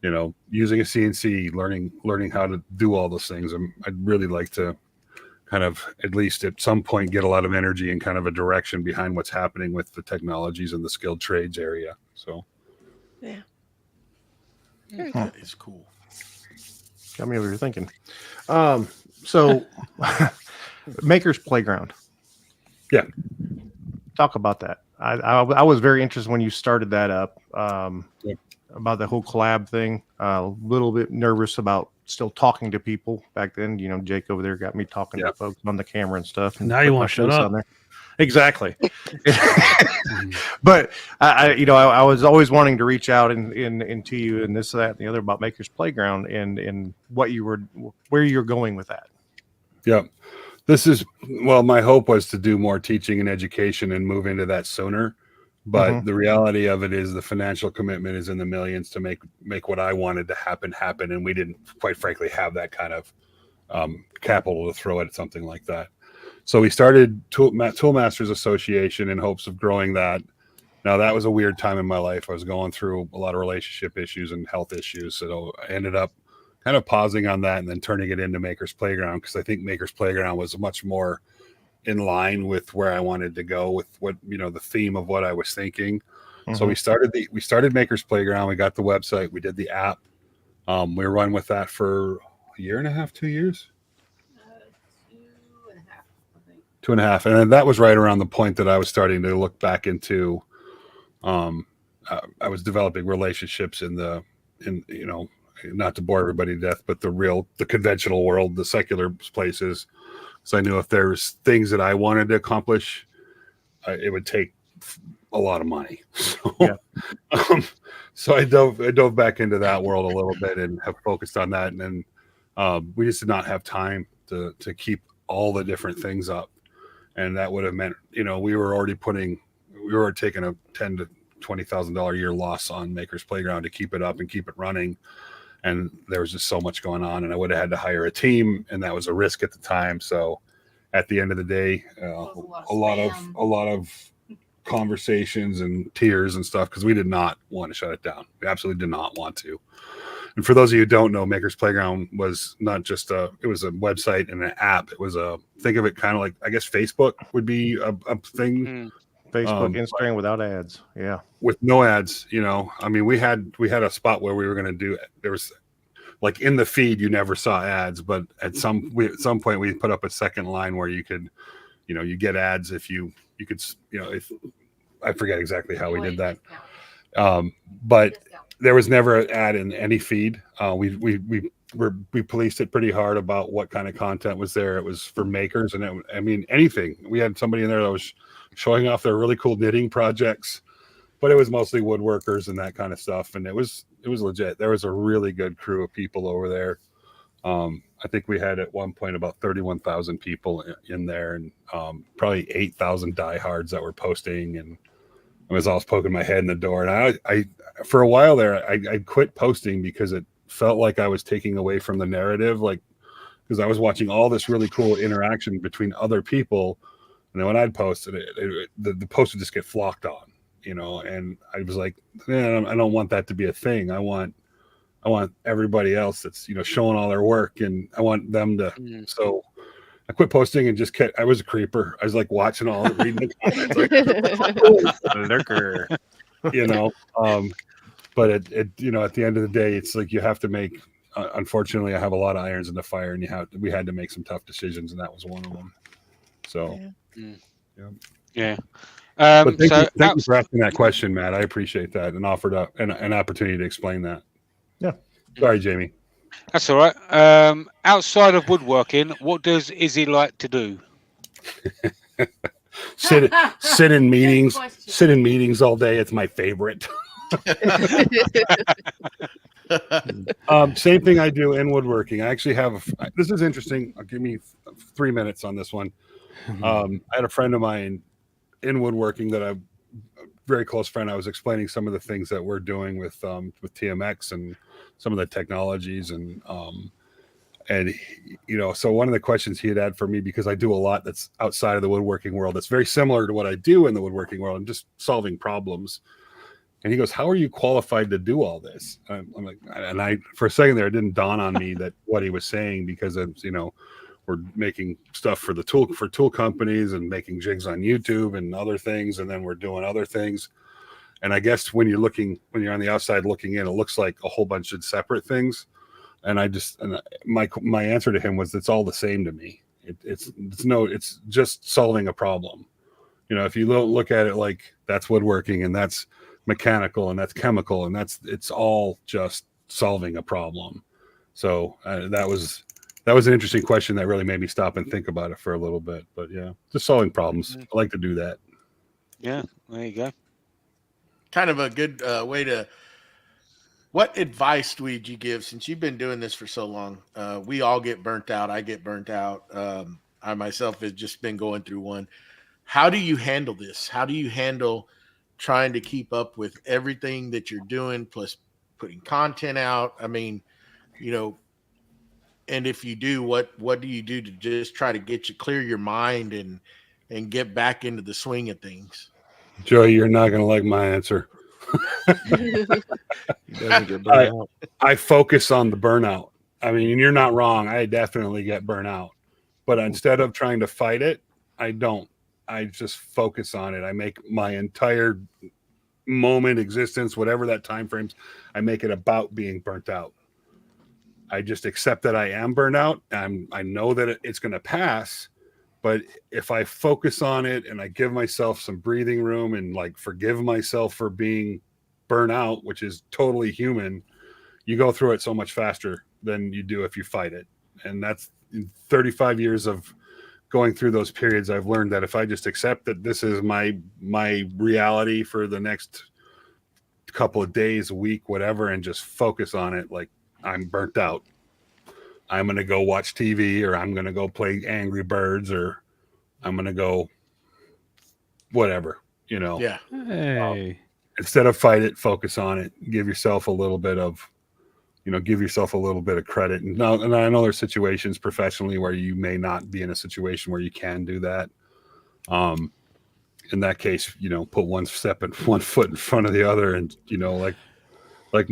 using a CNC, learning how to do all those things. I'd really like to kind of, at least at some point, get a lot of energy and kind of a direction behind what's happening with the technologies in the skilled trades area. So, yeah, That is cool. Got me over here thinking. So, Maker's Playground. Yeah. Talk about that. I was very interested when you started that up, about the whole collab thing. A little bit nervous about still talking to people back then. Jake over there got me talking to folks on the camera and stuff. And Now you want to shut up. Exactly. But I was always wanting to reach out and to you and this, that, and the other about Maker's Playground and where you're going with that. Yeah. My hope was to do more teaching and education and move into that sooner. But the reality of it is the financial commitment is in the millions to make what I wanted to happen. And we didn't, quite frankly, have that kind of capital to throw at something like that. So we started Toolmasters Association in hopes of growing that. Now, that was a weird time in my life. I was going through a lot of relationship issues and health issues. So I ended up kind of pausing on that and then turning it into Maker's Playground, because I think Maker's Playground was much more in line with where I wanted to go with what, the theme of what I was thinking. So we started Maker's Playground. We got the website. We did the app. We run with that for a year and a half, 2 years. 2.5, I think. 2.5. And then that was right around the point that I was starting to look back into, I was developing relationships in not to bore everybody to death, but the conventional world, the secular places. So I knew if there's things that I wanted to accomplish, it would take a lot of money. So I dove back into that world a little bit and have focused on that. And then we just did not have time to keep all the different things up. And that would have meant, we were taking a $10,000 to $20,000 a year loss on Maker's Playground to keep it up and keep it running. And there was just so much going on, and I would have had to hire a team, and that was a risk at the time. So at the end of the day, a lot of conversations and tears and stuff, because we did not want to shut it down. We absolutely did not want to. And for those of you who don't know, Maker's Playground was not just it was a website and an app. It was think of it kind of like, I guess Facebook would be a thing. Facebook, Instagram without ads. Yeah. With no ads, I mean, we had a spot where we were going to do, there was like in the feed, you never saw ads, but at some point we put up a second line where you could, you get ads if you could, if I forget exactly how we did that. But there was never an ad in any feed. We policed it pretty hard about what kind of content was there. It was for makers, and anything. We had somebody in there that was showing off their really cool knitting projects, but it was mostly woodworkers and that kind of stuff. And it was legit. There was a really good crew of people over there. I think we had at one point about 31,000 people in there, and probably 8,000 diehards that were posting. And I was always poking my head in the door, and I for a while there, I quit posting because it felt like I was taking away from the narrative, like because I was watching all this really cool interaction between other people, and then when I'd post the post would just get flocked on, and I was like, I don't want that to be a thing. I want everybody else that's showing all their work, and I want them to. So I quit posting and just kept. I was a creeper. I was like watching all, reading the comments, like, lurker, But at the end of the day, it's like you have to make. Unfortunately, I have a lot of irons in the fire, and we had to make some tough decisions, and that was one of them. So, yeah. But thank you for asking that question, Matt. I appreciate that, and offered up an opportunity to explain that. Yeah. Sorry, Jamie. That's all right. Outside of woodworking, what does Izzy like to do? sit in meetings. Sit in meetings all day. It's my favorite. Same thing I do in woodworking. I actually have. This is interesting. I'll give me 3 minutes on this one. I had a friend of mine in woodworking that a very close friend. I was explaining some of the things that we're doing with TMX and some of the technologies and so one of the questions he had for me, because I do a lot that's outside of the woodworking world that's very similar to what I do in the woodworking world and just solving problems. And he goes, "How are you qualified to do all this?" I'm like, and I for a second there, it didn't dawn on me that what he was saying, because of we're making stuff for tool companies and making jigs on YouTube and other things, and then we're doing other things. And I guess when you're on the outside looking in, it looks like a whole bunch of separate things. And my answer to him was, it's all the same to me. It's just solving a problem. If you look at it like that's woodworking and that's mechanical and that's chemical and it's all just solving a problem. So that was an interesting question that really made me stop and think about it for a little bit. But yeah, just solving problems. I like to do that. Yeah, there you go. Kind of a good way to. What advice would you give, since you've been doing this for so long? We all get burnt out. I get burnt out. I myself have just been going through one. How do you handle this? How do you handle trying to keep up with everything that you're doing, plus putting content out? I mean, and if you do, what do you do to just try to clear your mind and get back into the swing of things? Joey, you're not going to like my answer. I focus on the burnout. I mean, you're not wrong. I definitely get burnout, but instead of trying to fight it, I don't. I just focus on it. I make my entire moment existence, whatever that time frames, I make it about being burnt out. I just accept that I am burnt out. I know that it's going to pass. But if I focus on it and I give myself some breathing room and forgive myself for being burnt out, which is totally human, you go through it so much faster than you do if you fight it. And that's in 35 years of going through those periods. I've learned that if I just accept that this is my reality for the next couple of days, a week, whatever, and just focus on it, like I'm burnt out, I'm going to go watch TV, or I'm going to go play Angry Birds, or I'm going to go whatever, Yeah. Hey. Instead of fight it, focus on it. Give yourself a little bit of credit. And I know there's situations professionally where you may not be in a situation where you can do that. In that case, put one foot in front of the other, and like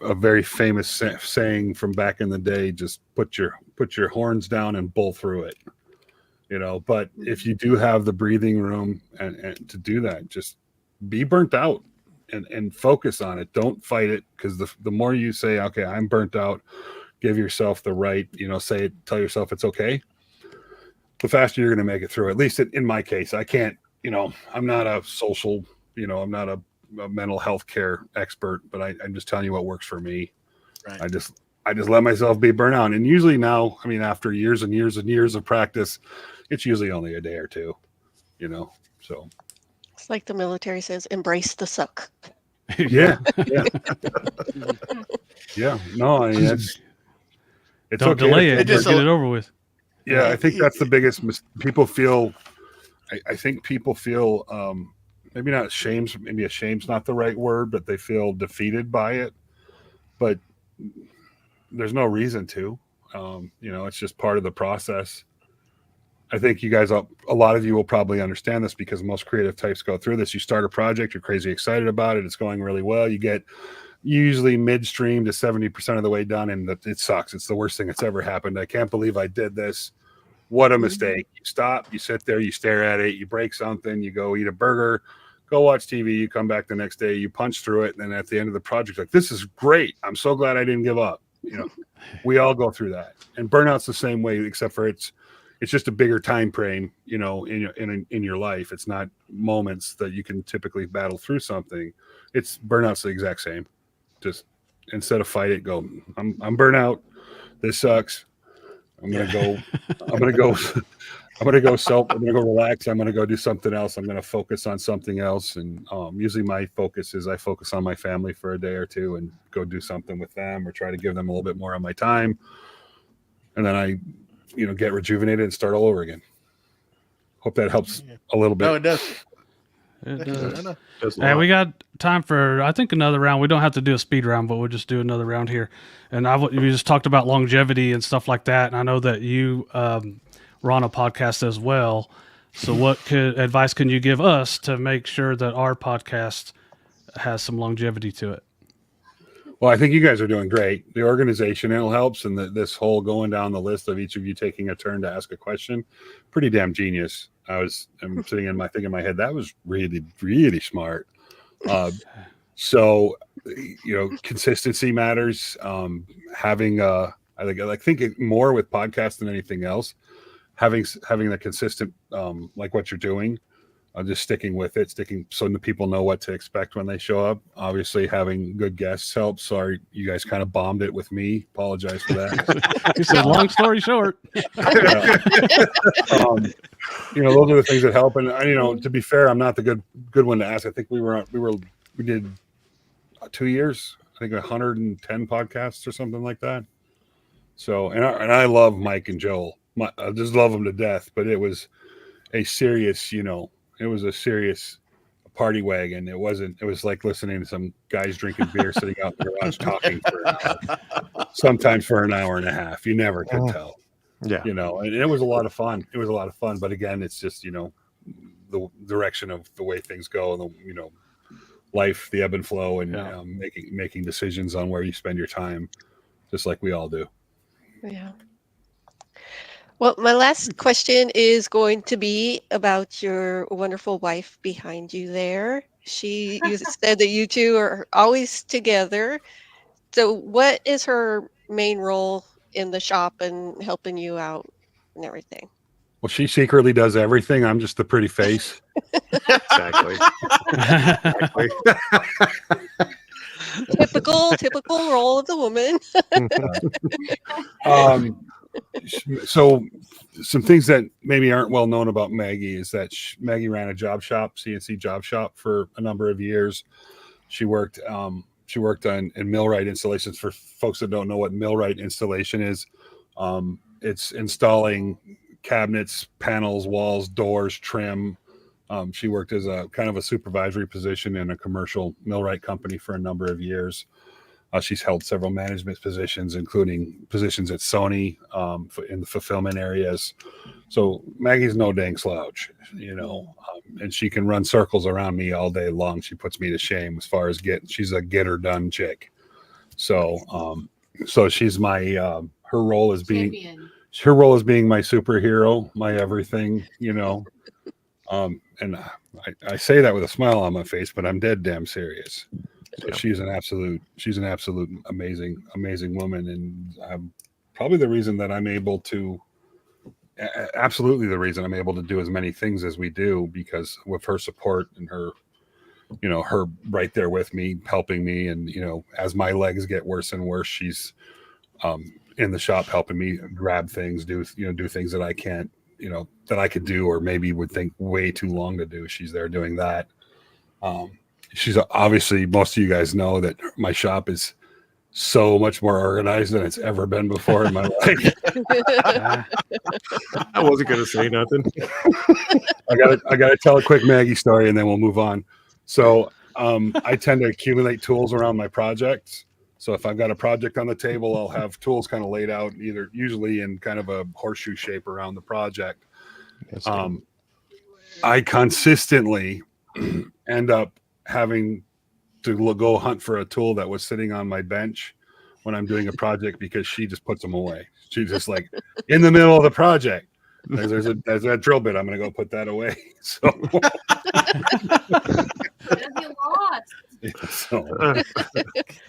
a very famous saying from back in the day, just put your horns down and bull through it. But if you do have the breathing room and to do that, just be burnt out and focus on it. Don't fight it, because the more you say, okay, I'm burnt out, give yourself the right, tell yourself it's okay, the faster you're going to make it through. At least in my case, I can't, I'm not a social, I'm not a mental health care expert, but I'm just telling you what works for me. Right. I just let myself be burnt out. And usually now, after years and years and years of practice, it's usually only a day or two, so. It's like the military says, embrace the suck. Yeah. Yeah. No, it's don't okay. delay it. Just get it over with. Yeah, I think that's the biggest. People feel. I think people feel maybe not ashamed, maybe ashamed's not the right word, but they feel defeated by it. But there's no reason to. It's just part of the process. I think you guys, a lot of you will probably understand this because most creative types go through this. You start a project, you're crazy excited about it, it's going really well. You get usually midstream to 70% of the way done, and it sucks. It's the worst thing that's ever happened. I can't believe I did this. What a mistake. You stop, you sit there, you stare at it, you break something, you go eat a burger, go watch TV, you come back the next day, you punch through it, and then at the end of the project, like, this is great. I'm so glad I didn't give up. We all go through that. And burnout's the same way, except for it's just a bigger time frame, in your life. It's not moments that you can typically battle through something. It's burnout's the exact same. Just instead of fight it, go, I'm burnt out. This sucks. I'm gonna go relax. I'm gonna go do something else. I'm gonna focus on something else. And usually my focus is I focus on my family for a day or two and go do something with them or try to give them a little bit more of my time. And then I get rejuvenated and start all over again. Hope that helps a little bit. No, it does. It does. Does a Hey, lot. we got time for, I think, another round. We don't have to do a speed round, but we'll just do another round here. And we just talked about longevity and stuff like that. And I know that you were on a podcast as well. So what advice can you give us to make sure that our podcast has some longevity to it? Well, I think you guys are doing great. The organizational helps, and this whole going down the list of each of you taking a turn to ask a question, pretty damn genius. I'm sitting in my head, that was really, really smart. So, consistency matters. Having I think more with podcasts than anything else, having the consistent, like what you're doing, just sticking with it, so the people know what to expect when they show up. Obviously, having good guests helps. Sorry, you guys kind of bombed it with me. Apologize for that. He said, long story short. Those are the things that help. And to be fair, I'm not the good one to ask. I think we did 2 years. I think 110 podcasts or something like that. So, and I love Mike and Joel. I just love them to death. But it was a serious, it was a serious party wagon. It was like listening to some guys drinking beer sitting out in the garage talking for an hour, sometimes for an hour and a half. You never could tell. Yeah. And it was a lot of fun. But again, it's just, the direction of the way things go, and life, the ebb and flow, and making decisions on where you spend your time, just like we all do. Yeah. Well, my last question is going to be about your wonderful wife behind you there. You said that you two are always together. So what is her main role in the shop and helping you out and everything? Well, she secretly does everything. I'm just the pretty face. Exactly. Typical role of the woman. So some things that maybe aren't well known about Maggie is that Maggie ran a CNC job shop for a number of years. She worked on millwright installations. For folks that don't know what millwright installation is, it's installing cabinets, panels, walls, doors, trim. She worked as a kind of a supervisory position in a commercial millwright company for a number of years. She's held several management positions, including positions at Sony in the fulfillment areas. So Maggie's no dang slouch, and she can run circles around me all day long. She puts me to shame as far as she's a get her done chick. So, she's my, her role is being my superhero, my everything, and I say that with a smile on my face, but I'm dead damn serious. So she's an absolute amazing woman, and probably the reason that I'm able to do as many things as we do, because with her support and her right there with me, helping me, and as my legs get worse and worse, she's in the shop helping me grab things, do things that I can't, that I could do or maybe would think way too long to do. She's there doing that. She's obviously, most of you guys know that my shop is so much more organized than it's ever been before in my life. I wasn't going to say nothing. I gotta tell a quick Maggie story and then we'll move on. So I tend to accumulate tools around my projects. So if I've got a project on the table, I'll have tools kind of laid out, usually in kind of a horseshoe shape around the project. I consistently end up having to go hunt for a tool that was sitting on my bench when I'm doing a project because she just puts them away. She's just like in the middle of the project. There's that drill bit. I'm going to go put that away. So,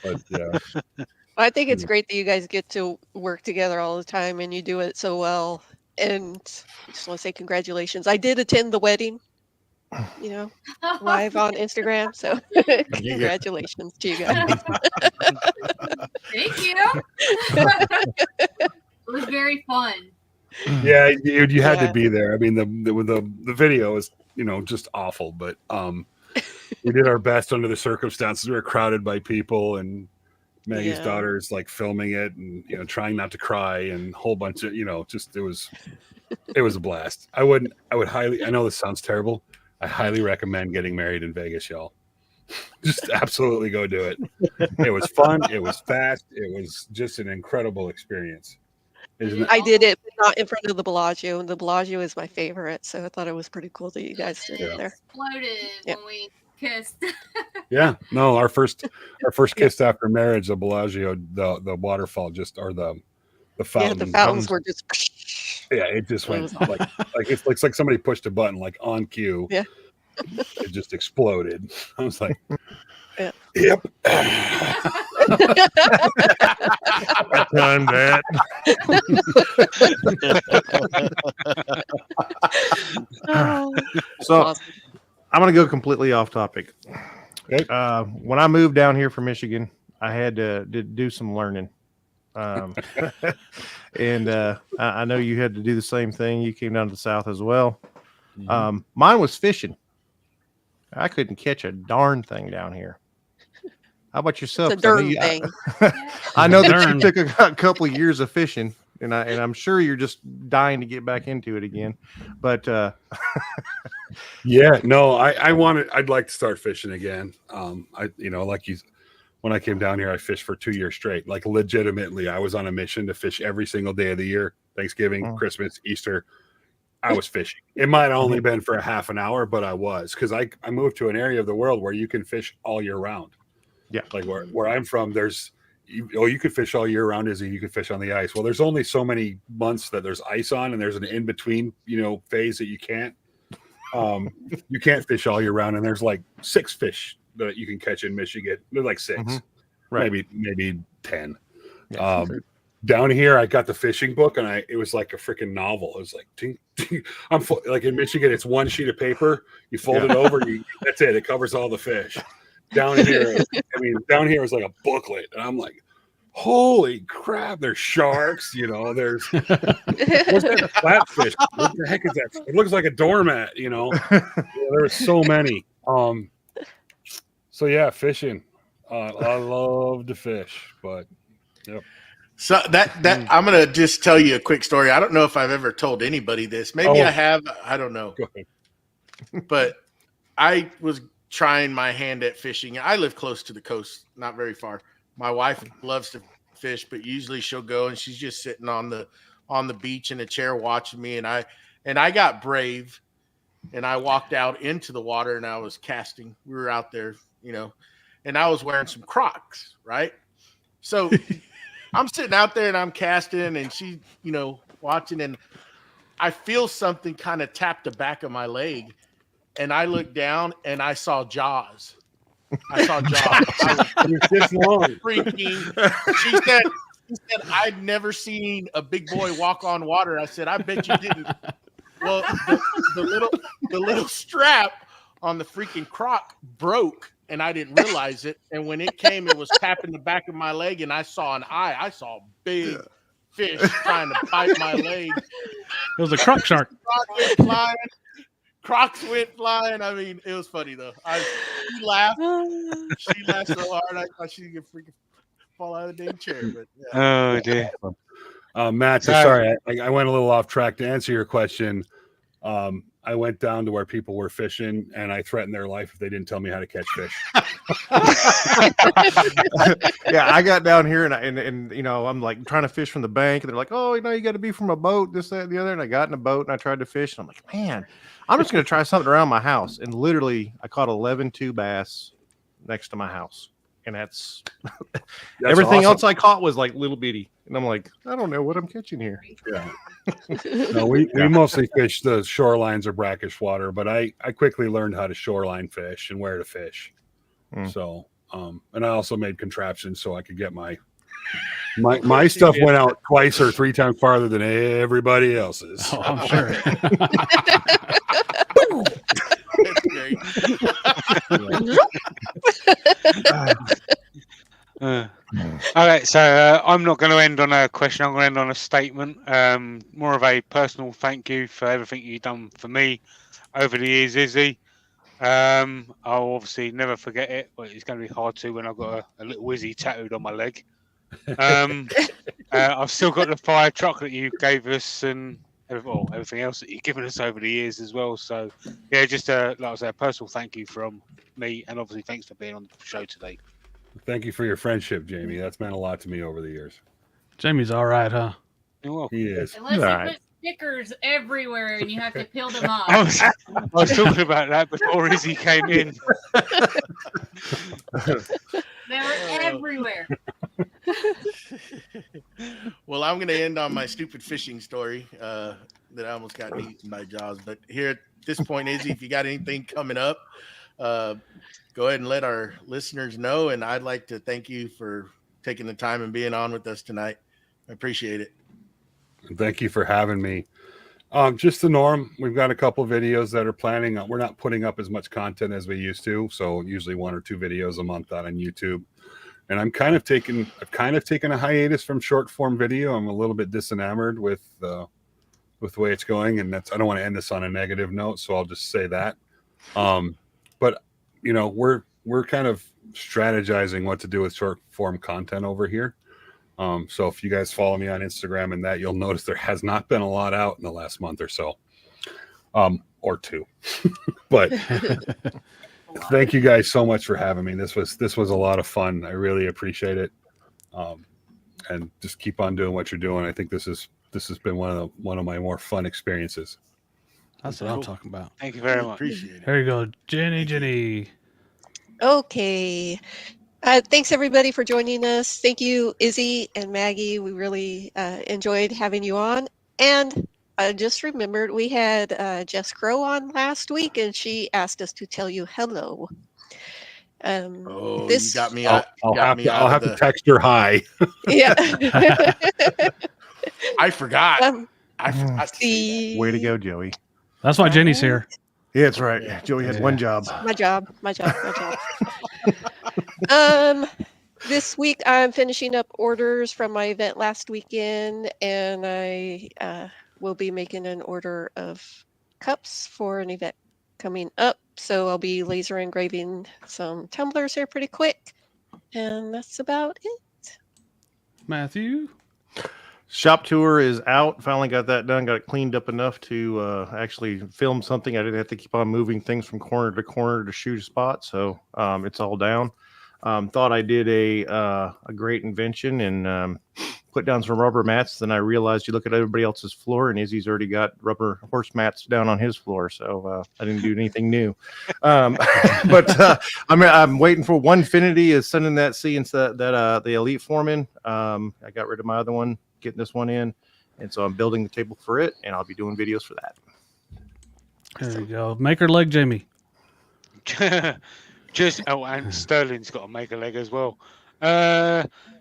but yeah. I think it's great that you guys get to work together all the time and you do it so well. And I just want to say congratulations. I did attend the wedding, live on Instagram. So congratulations to you guys. Thank you. It was very fun. Yeah, you had to be there. I mean, the video is just awful, but we did our best under the circumstances. We were crowded by people, and Maggie's daughter is like filming it and trying not to cry and a whole bunch of it was a blast. I would highly. I know this sounds terrible. I highly recommend getting married in Vegas, y'all. Just absolutely go do it. It was fun. It was fast. It was just an incredible experience. I did it, but not in front of the Bellagio, and the Bellagio is my favorite, so I thought it was pretty cool that you guys did it there. Exploded when we kissed. Yeah, no, our first kiss after marriage, the Bellagio, the waterfall the fountain. Yeah, the fountains were just. Yeah, it just went it's like somebody pushed a button like on cue. Yeah, it just exploded. I was like, yep. I timed that. So awesome. I'm going to go completely off topic. Okay. When I moved down here from Michigan, I had to do some learning. And I know you had to do the same thing. You came down to the South as well. Mm-hmm. Mine was fishing. I couldn't catch a darn thing down here. How about yourself? It's a darn thing. I know that you took a couple of years of fishing, and I'm sure you're just dying to get back into it again. But yeah, no, I'd like to start fishing again. When I came down here, I fished for 2 years straight. Like legitimately, I was on a mission to fish every single day of the year. Thanksgiving, Christmas, Easter. I was fishing. It might have only been for a half an hour, but I was, because I moved to an area of the world where you can fish all year round. Yeah. Like where I'm from, you could fish all year round, Izzy. You could fish on the ice. Well, there's only so many months that there's ice on, and there's an in-between, phase that you can't fish all year round. And there's like 6 fish that you can catch in Michigan. They're like 6, right. maybe 10. Yeah, down here, I got the fishing book, and it was like a freaking novel. It was like, ting, ting. Like in Michigan, it's one sheet of paper. You fold it over. That's it. It covers all the fish. Down here, it's like a booklet, and I'm like, holy crap! There's sharks. There's what's that flatfish? What the heck is that? It looks like a doormat. There's so many. So yeah, fishing. I love to fish, but yep. So that I'm gonna just tell you a quick story. I don't know if I've ever told anybody this. Maybe I have. I don't know. Go ahead. But I was trying my hand at fishing. I live close to the coast, not very far. My wife loves to fish, but usually she'll go and she's just sitting on the beach in a chair watching me. And I got brave, and I walked out into the water and I was casting. We were out there, and I was wearing some Crocs, right? So I'm sitting out there and I'm casting, and she, watching, and I feel something kind of tap the back of my leg, and I looked down and I saw Jaws. I was freaking. She said I'd never seen a big boy walk on water. I said, I bet you didn't. Well, the little strap on the freaking Croc broke, and I didn't realize it. And when it came, it was tapping the back of my leg, and I saw an eye. I saw a big fish trying to bite my leg. It was a croc shark. Crocs went flying. I mean, it was funny though. She laughed. She laughed so hard I thought she could freaking fall out of the damn chair. But yeah. Oh dear. Matt, sorry, I went a little off track to answer your question. I went down to where people were fishing, and I threatened their life if they didn't tell me how to catch fish. Yeah, I got down here and you know, I'm like trying to fish from the bank, and they're like, "Oh, you know, you got to be from a boat, this, that, and the other." And I got in a boat and I tried to fish, and I'm like, "Man, I'm just gonna try something around my house." And literally, I caught 11 bass next to my house, and that's everything awesome. else I caught was like little bitty, and I'm like, I don't know what I'm catching here. Yeah. No, we mostly fish the shorelines or brackish water, but I quickly learned how to shoreline fish and where to fish. So, and I also made contraptions so I could get my stuff went out twice or 3 times farther than everybody else's. Oh, I'm sure. That's great. All right, so I'm not going to end on a question. I'm going to end on a statement. More of a personal thank you for everything you've done for me over the years, Izzy. I'll obviously never forget it, but it's going to be hard to when I've got a little Izzy tattooed on my leg. I've still got the fire truck that you gave us and everything else that you've given us over the years as well. So, yeah, just like I say, a personal thank you from me, and obviously thanks for being on the show today. Thank you for your friendship, Jamie. That's meant a lot to me over the years. Jamie's all right, huh? You're welcome. He is. Unless All you right. put stickers everywhere and you have to peel them off. I was talking about that before Izzy came in. They were everywhere. Well, I'm going to end on my stupid fishing story that I almost got eaten by Jaws. But here at this point, Izzy, if you got anything coming up, go ahead and let our listeners know. And I'd like to thank you for taking the time and being on with us tonight. I appreciate it. Thank you for having me. Just the norm. We've got a couple videos that are planning. We're not putting up as much content as we used to. So usually 1 or 2 videos a month out on YouTube. And I've kind of taken a hiatus from short form video. I'm a little bit disenamored with the way it's going. And I don't want to end this on a negative note. So I'll just say that. But you know, we're kind of strategizing what to do with short form content over here. So if you guys follow me on Instagram and that, you'll notice there has not been a lot out in the last month or so, or 2. But thank you guys so much for having me. This was a lot of fun. I really appreciate it. And just keep on doing what you're doing. I think this has been one of my more fun experiences. That's what I'm talking about. Thank you very much. Appreciate it. There you go, Jenny. Okay. Thanks everybody for joining us. Thank you, Izzy and Maggie. We really enjoyed having you on. And I just remembered we had Jess Crow on last week, and she asked us to tell you hello. You this got me. I'll have to text her hi. yeah. I forgot. I forgot to say the Way to go, Joey. That's why Jenny's here. Yeah, that's right. Yeah. Joey had Yeah. one job. my job. This week I'm finishing up orders from my event last weekend, and I will be making an order of cups for an event coming up. So I'll be laser engraving some tumblers here pretty quick, and that's about it. Matthew. Shop tour is out. Finally got that done. Got it cleaned up enough to actually film something. I didn't have to keep on moving things from corner to corner to shoot a spot. So it's all down. Thought I did a great invention and put down some rubber mats. Then I realized you look at everybody else's floor, and Izzy's already got rubber horse mats down on his floor. So I didn't do anything new. But I'm waiting for Onefinity is sending that the Elite Foreman. I got rid of my other one, getting this one in, and so I'm building the table for it, and I'll be doing videos for that. There you go. Make her leg, Jamie. And Sterling's got to make a leg as well.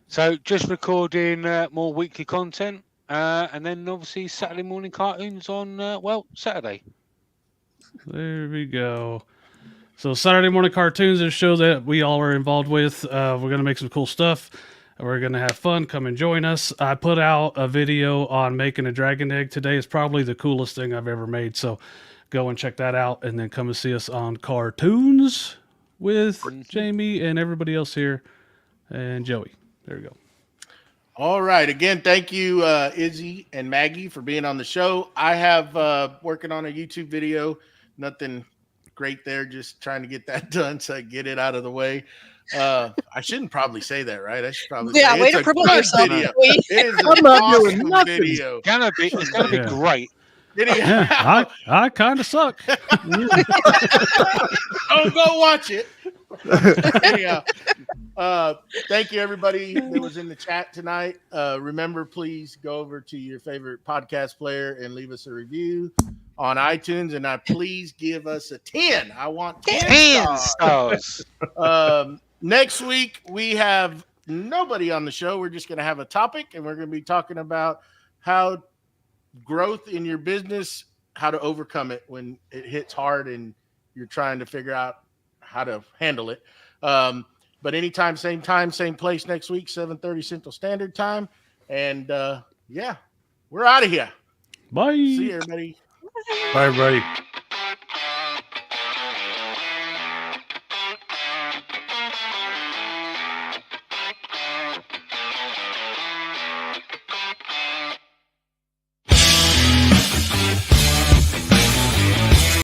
So just recording more weekly content, and then obviously Saturday morning cartoons on Saturday. There we go. So Saturday morning cartoons is a show that we all are involved with. We're gonna make some cool stuff. We're gonna have fun. Come and join us. I put out a video on making a dragon egg today. It's probably the coolest thing I've ever made. So go and check that out, and then come and see us on cartoons with Jamie and everybody else here, and Joey. There we go. All right. Again, thank you, Izzy and Maggie, for being on the show. I have working on a YouTube video. Nothing great there. Just trying to get that done so I get it out of the way. I shouldn't probably say that, right? I should probably Yeah, say way it's to a promote good yourself. video. We- It is an I'm not doing awesome nothing. video. It's gonna be Yeah. great. Yeah, I kind of suck. Oh, go watch it. Anyhow, thank you everybody that was in the chat tonight. Remember, please go over to your favorite podcast player and leave us a review on iTunes, and please give us a 10. I want 10 stars. Next week we have nobody on the show. We're just going to have a topic, and we're going to be talking about how growth in your business, how to overcome it when it hits hard and you're trying to figure out how to handle it. But anytime, same time, same place next week, 7:30 Central Standard Time. And yeah, we're out of here. Bye. See you, everybody. Bye, everybody.